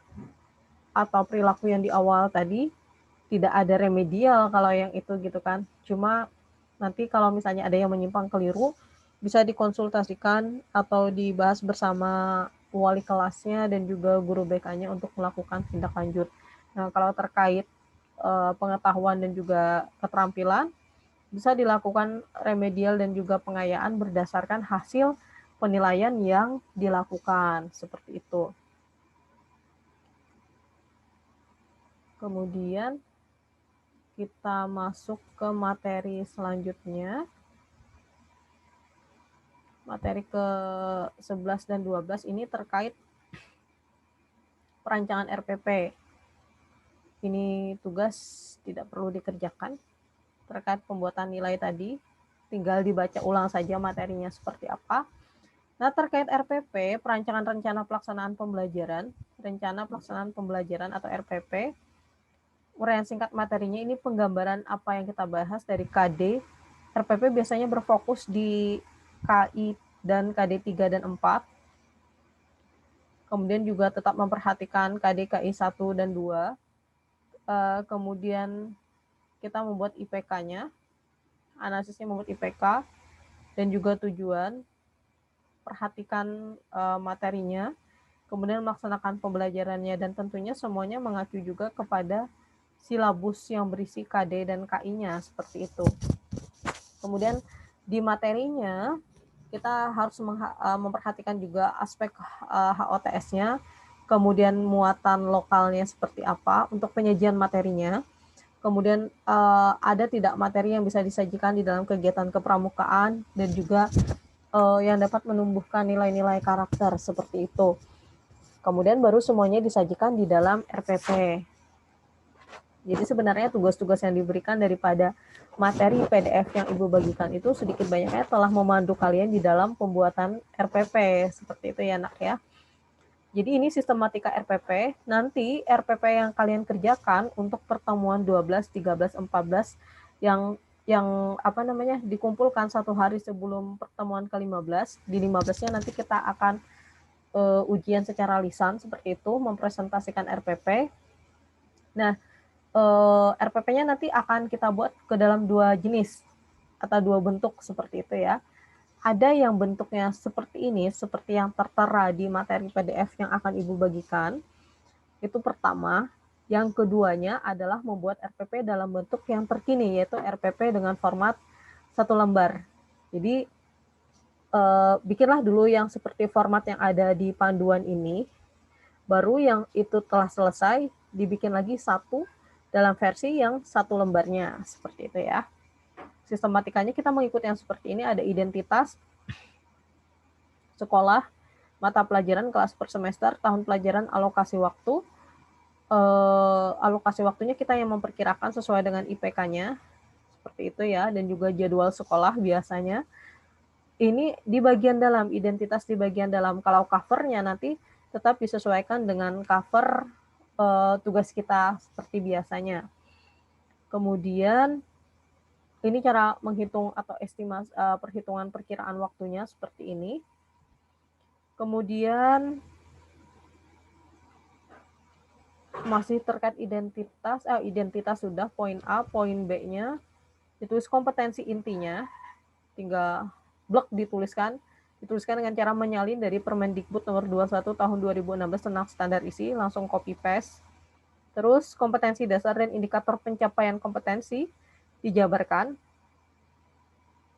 [SPEAKER 1] atau perilaku yang di awal tadi tidak ada remedial kalau yang itu gitu kan. Cuma nanti kalau misalnya ada yang menyimpang keliru, bisa dikonsultasikan atau dibahas bersama wali kelasnya dan juga guru BK-nya untuk melakukan tindak lanjut. Nah, kalau terkait pengetahuan dan juga keterampilan, bisa dilakukan remedial dan juga pengayaan berdasarkan hasil penilaian yang dilakukan, seperti itu. Kemudian kita masuk ke materi selanjutnya. Materi ke-11 dan 12 ini terkait perancangan RPP. Ini tugas tidak perlu dikerjakan terkait pembuatan nilai tadi. Tinggal dibaca ulang saja materinya seperti apa. Nah, terkait RPP, perancangan rencana pelaksanaan pembelajaran, rencana pelaksanaan pembelajaran atau RPP, uraian singkat materinya ini penggambaran apa yang kita bahas dari KD. RPP biasanya berfokus di KI dan KD 3 dan 4. Kemudian juga tetap memperhatikan KD KI 1 dan 2. Kemudian kita membuat IPK-nya, analisisnya membuat IPK, dan juga tujuan, perhatikan materinya, kemudian melaksanakan pembelajarannya, dan tentunya semuanya mengacu juga kepada silabus yang berisi KD dan KI-nya, seperti itu. Kemudian di materinya, kita harus memperhatikan juga aspek HOTS-nya, kemudian muatan lokalnya seperti apa untuk penyajian materinya, kemudian ada tidak materi yang bisa disajikan di dalam kegiatan kepramukaan, dan juga yang dapat menumbuhkan nilai-nilai karakter, seperti itu. Kemudian baru semuanya disajikan di dalam RPP. Jadi sebenarnya tugas-tugas yang diberikan daripada materi PDF yang Ibu bagikan itu sedikit banyaknya telah memandu kalian di dalam pembuatan RPP. Seperti itu ya, Nak ya. Jadi ini sistematika RPP. Nanti RPP yang kalian kerjakan untuk pertemuan 12, 13, 14 yang yang apa namanya dikumpulkan 1 hari sebelum pertemuan ke-15. Di 15-nya nanti kita akan ujian secara lisan seperti itu, mempresentasikan RPP. Nah, RPP-nya nanti akan kita buat ke dalam 2 jenis atau 2 bentuk seperti itu ya. Ada yang bentuknya seperti ini, seperti yang tertera di materi PDF yang akan Ibu bagikan. Itu pertama. Yang keduanya adalah membuat RPP dalam bentuk yang terkini, yaitu RPP dengan format 1 lembar. Jadi, bikinlah dulu yang seperti format yang ada di panduan ini, baru yang itu telah selesai, dibikin lagi satu dalam versi yang 1 lembarnya, seperti itu ya. Sistematikanya kita mengikuti yang seperti ini, ada identitas, sekolah, mata pelajaran, kelas per semester, tahun pelajaran, alokasi waktu. Alokasi waktunya kita yang memperkirakan sesuai dengan IPK-nya, seperti itu ya, dan juga jadwal sekolah biasanya. Ini di bagian dalam, identitas di bagian dalam. Kalau covernya nanti tetap disesuaikan dengan cover tugas kita seperti biasanya. Kemudian ini cara menghitung atau estimasi perhitungan perkiraan waktunya seperti ini. Kemudian masih terkait identitas, identitas sudah, poin A, poin B-nya ditulis kompetensi intinya, tinggal blok dituliskan dengan cara menyalin dari Permendikbud nomor 21 tahun 2016 tentang standar isi, langsung copy paste. Terus kompetensi dasar dan indikator pencapaian kompetensi dijabarkan.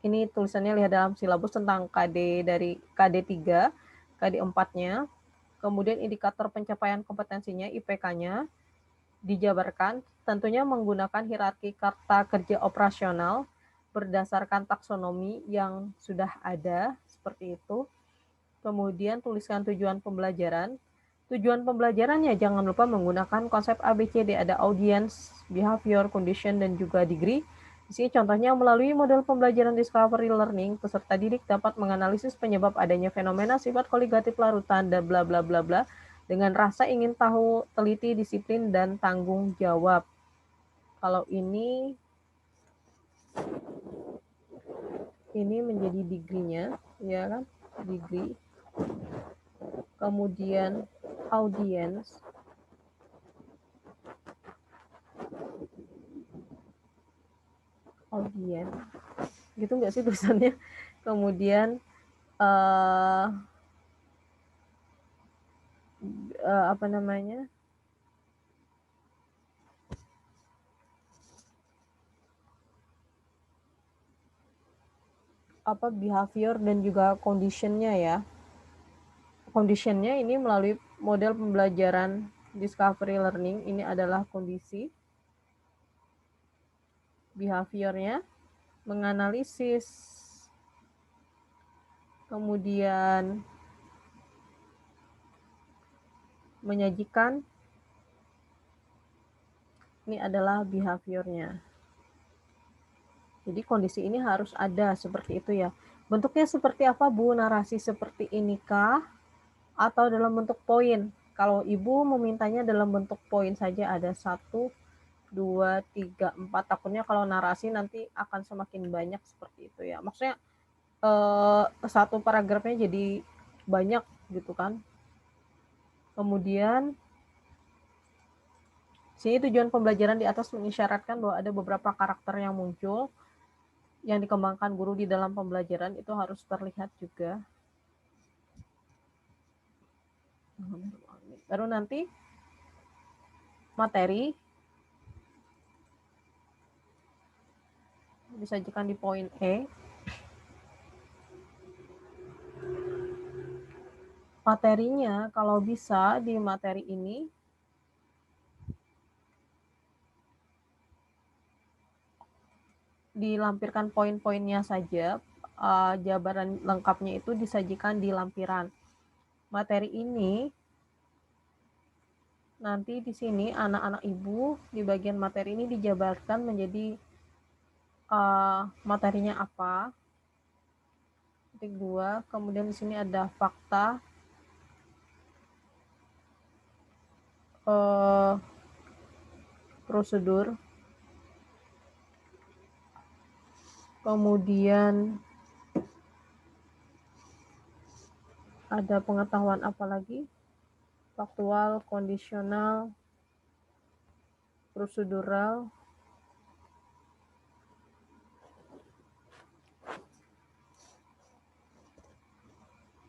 [SPEAKER 1] Ini tulisannya lihat dalam silabus tentang KD dari KD 3, KD 4-nya. Kemudian indikator pencapaian kompetensinya, IPK-nya dijabarkan, tentunya menggunakan hierarki karta kerja operasional berdasarkan taksonomi yang sudah ada, seperti itu. Kemudian tuliskan tujuan pembelajaran. Tujuan pembelajarannya jangan lupa menggunakan konsep ABCD, ada audience, behavior, condition, dan juga degree. Di sini contohnya melalui model pembelajaran discovery learning, peserta didik dapat menganalisis penyebab adanya fenomena sifat koligatif larutan dan bla bla bla bla dengan rasa ingin tahu, teliti, disiplin, dan tanggung jawab. Kalau ini menjadi degree-nya, ya kan? Degree. Kemudian audience. Gitu nggak sih tulisannya? Kemudian apa namanya? Behavior dan juga condition-nya ya. Condition-nya ini melalui model pembelajaran discovery learning, ini adalah kondisi. Behavior-nya menganalisis, kemudian menyajikan, ini adalah behavior-nya. Jadi kondisi ini harus ada seperti itu ya. Bentuknya seperti apa, Bu? Narasi seperti inikah? Atau dalam bentuk poin? Kalau Ibu memintanya dalam bentuk poin saja, ada 1, 2, 3, 4. Takutnya kalau narasi nanti akan semakin banyak seperti itu ya. Maksudnya satu paragrafnya jadi banyak gitu kan. Kemudian sini tujuan pembelajaran di atas mengisyaratkan bahwa ada beberapa karakter yang muncul yang dikembangkan guru di dalam pembelajaran, itu harus terlihat juga. Baru nanti materi disajikan di poin E. Materinya kalau bisa di materi ini dilampirkan poin-poinnya saja, jabaran lengkapnya itu disajikan di lampiran. Materi ini nanti di sini anak-anak Ibu di bagian materi ini dijabarkan menjadi materinya apa. Titik 2, kemudian di sini ada fakta, prosedur, Kemudian ada pengetahuan apa lagi? Faktual, kondisional, prosedural.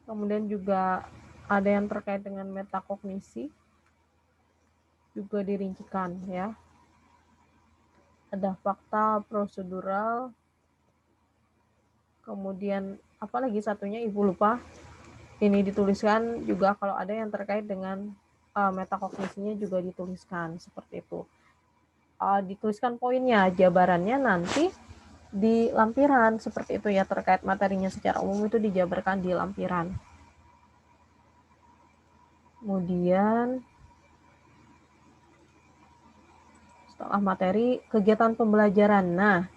[SPEAKER 1] Kemudian juga ada yang terkait dengan metakognisi, juga dirincikan ya. Ada fakta, prosedural, kemudian apalagi satunya Ibu lupa. Ini dituliskan juga kalau ada yang terkait dengan metakognisinya juga dituliskan seperti itu. Dituliskan poinnya, jabarannya nanti di lampiran seperti itu ya, terkait materinya secara umum itu dijabarkan di lampiran. Kemudian setelah materi, kegiatan pembelajaran. Nah,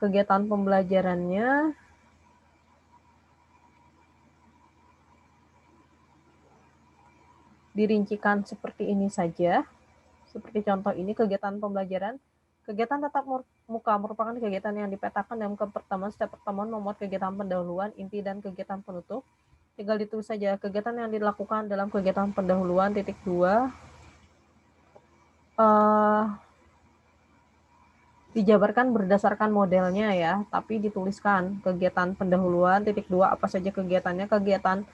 [SPEAKER 1] kegiatan pembelajarannya dirincikan seperti ini saja. Seperti contoh ini, kegiatan pembelajaran. Kegiatan tatap muka merupakan kegiatan yang dipetakan dalam pertemuan. Setiap pertemuan memuat kegiatan pendahuluan, inti, dan kegiatan penutup. Tinggal ditulis saja kegiatan yang dilakukan dalam kegiatan pendahuluan, titik 2. Dijabarkan berdasarkan modelnya ya, tapi dituliskan kegiatan pendahuluan, titik 2, apa saja kegiatannya, kegiatan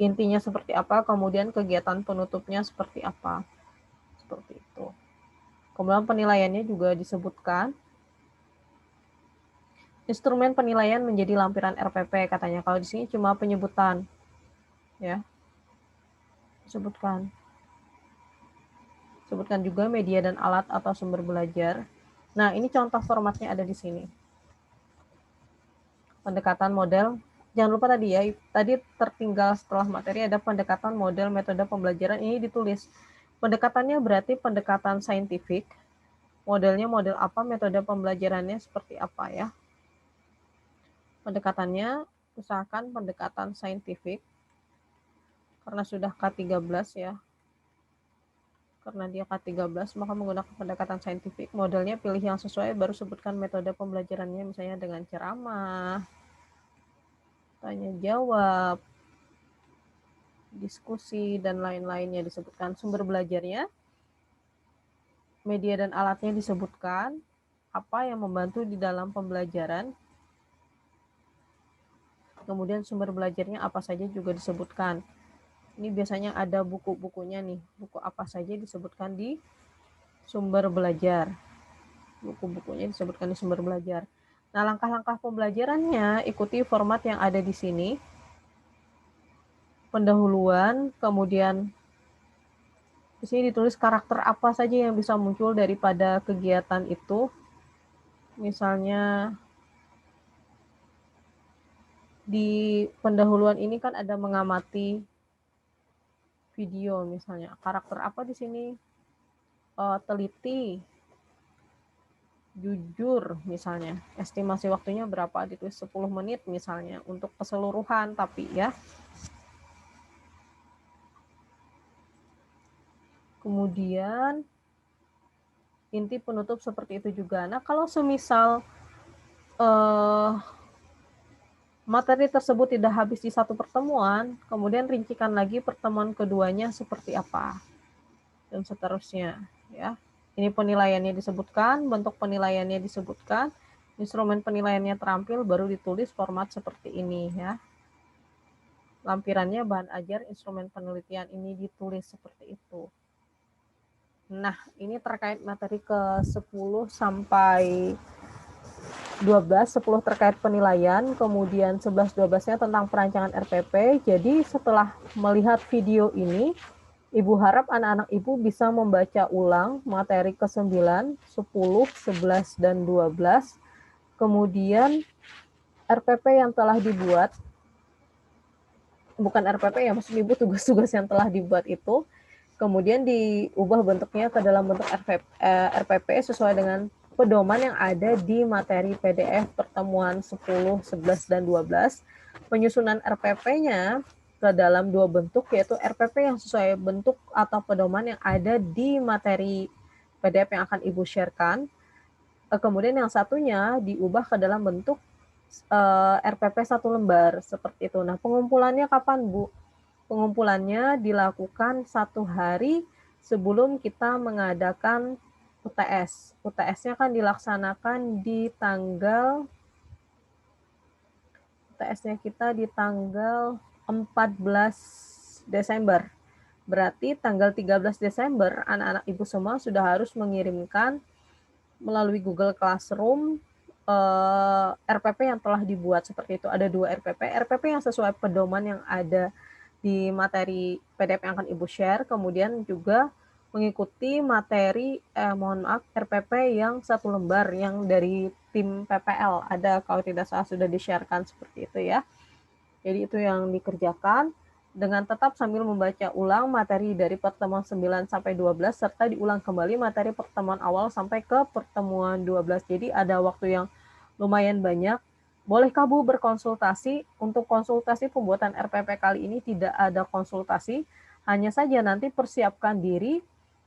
[SPEAKER 1] intinya seperti apa, kemudian kegiatan penutupnya seperti apa. Seperti itu. Kemudian penilaiannya juga disebutkan. Instrumen penilaian menjadi lampiran RPP katanya. Kalau di sini cuma penyebutan, ya, disebutkan. Sebutkan juga media dan alat atau sumber belajar. Nah, ini contoh formatnya ada di sini. Pendekatan model. Jangan lupa tadi ya, tadi tertinggal setelah materi ada pendekatan model metode pembelajaran. Ini ditulis. Pendekatannya berarti pendekatan saintifik. Modelnya model apa, metode pembelajarannya seperti apa ya. Pendekatannya usahakan pendekatan saintifik. Karena sudah K13 ya. Karena dia K13, maka menggunakan pendekatan saintifik. Modelnya pilih yang sesuai, baru sebutkan metode pembelajarannya, misalnya dengan ceramah, tanya jawab, diskusi, dan lain-lainnya disebutkan. Sumber belajarnya, media dan alatnya disebutkan, apa yang membantu di dalam pembelajaran, kemudian sumber belajarnya apa saja juga disebutkan. Ini biasanya ada buku-bukunya nih, buku apa saja disebutkan di sumber belajar. Buku-bukunya disebutkan di sumber belajar. Nah, langkah-langkah pembelajarannya ikuti format yang ada di sini. Pendahuluan, kemudian di sini ditulis karakter apa saja yang bisa muncul daripada kegiatan itu. Misalnya di pendahuluan ini kan ada mengamati video misalnya. Karakter apa di sini? Teliti, jujur misalnya. Estimasi waktunya berapa? Ditulis 10 menit misalnya untuk keseluruhan, tapi ya. Kemudian inti penutup seperti itu juga. Nah, kalau semisal materi tersebut tidak habis di satu pertemuan, kemudian rincikan lagi pertemuan keduanya seperti apa, dan seterusnya. Ya, ini penilaiannya disebutkan, bentuk penilaiannya disebutkan, instrumen penilaiannya terampil, baru ditulis format seperti ini ya. Lampirannya bahan ajar, instrumen penelitian ini ditulis seperti itu. Nah, ini terkait materi ke-10 sampai 12, 10 terkait penilaian, kemudian 11-12-nya tentang perancangan RPP. Jadi setelah melihat video ini, Ibu harap anak-anak Ibu bisa membaca ulang materi ke-9, 10, 11, dan 12. Kemudian RPP yang telah dibuat, bukan RPP ya, maksud Ibu tugas-tugas yang telah dibuat itu, kemudian diubah bentuknya ke dalam bentuk RPP sesuai dengan pedoman yang ada di materi PDF pertemuan 10, 11, dan 12. Penyusunan RPP-nya ke dalam dua bentuk, yaitu RPP yang sesuai bentuk atau pedoman yang ada di materi PDF yang akan Ibu sharekan, Kemudian yang satunya diubah ke dalam bentuk RPP 1 lembar, seperti itu. Nah, pengumpulannya kapan, Bu? Pengumpulannya dilakukan 1 hari sebelum kita mengadakan UTS. UTS-nya kan dilaksanakan di tanggal UTS-nya kita di tanggal 14 Desember. Berarti tanggal 13 Desember anak-anak Ibu semua sudah harus mengirimkan melalui Google Classroom RPP yang telah dibuat seperti itu. Ada 2 RPP. RPP yang sesuai pedoman yang ada di materi PDF yang akan Ibu share, kemudian juga mengikuti materi RPP yang 1 lembar yang dari tim PPL. Ada kalau tidak salah sudah di-share-kan seperti itu ya. Jadi itu yang dikerjakan dengan tetap sambil membaca ulang materi dari pertemuan 9 sampai 12 serta diulang kembali materi pertemuan awal sampai ke pertemuan 12. Jadi ada waktu yang lumayan banyak. Bolehkah Bu berkonsultasi? Untuk konsultasi pembuatan RPP kali ini tidak ada konsultasi, hanya saja nanti persiapkan diri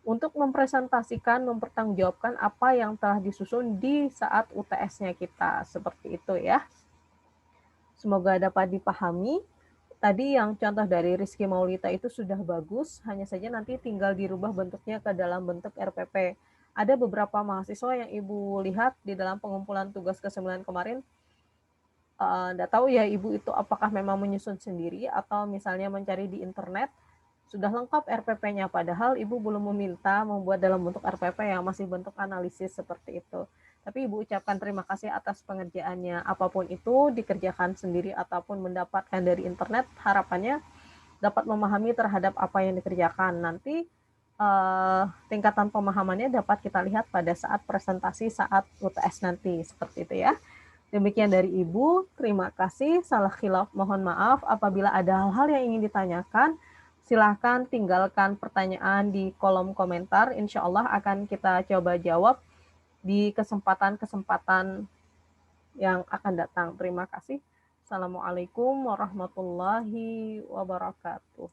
[SPEAKER 1] untuk mempresentasikan, mempertanggungjawabkan apa yang telah disusun di saat UTS-nya kita. Seperti itu ya. Semoga dapat dipahami. Tadi yang contoh dari Rizky Maulita itu sudah bagus, hanya saja nanti tinggal dirubah bentuknya ke dalam bentuk RPP. Ada beberapa mahasiswa yang Ibu lihat di dalam pengumpulan tugas ke-9 kemarin, nggak tahu ya Ibu itu apakah memang menyusun sendiri atau misalnya mencari di internet, sudah lengkap RPP-nya, padahal Ibu belum meminta membuat dalam bentuk RPP yang masih bentuk analisis seperti itu. Tapi Ibu ucapkan terima kasih atas pengerjaannya. Apapun itu dikerjakan sendiri ataupun mendapatkan dari internet, harapannya dapat memahami terhadap apa yang dikerjakan. Nanti tingkatan pemahamannya dapat kita lihat pada saat presentasi saat UTS nanti, seperti itu ya. Demikian dari Ibu, terima kasih. Salah khilaf mohon maaf. Apabila ada hal-hal yang ingin ditanyakan, silahkan tinggalkan pertanyaan di kolom komentar. Insya Allah akan kita coba jawab di kesempatan-kesempatan yang akan datang. Terima kasih. Assalamualaikum warahmatullahi wabarakatuh.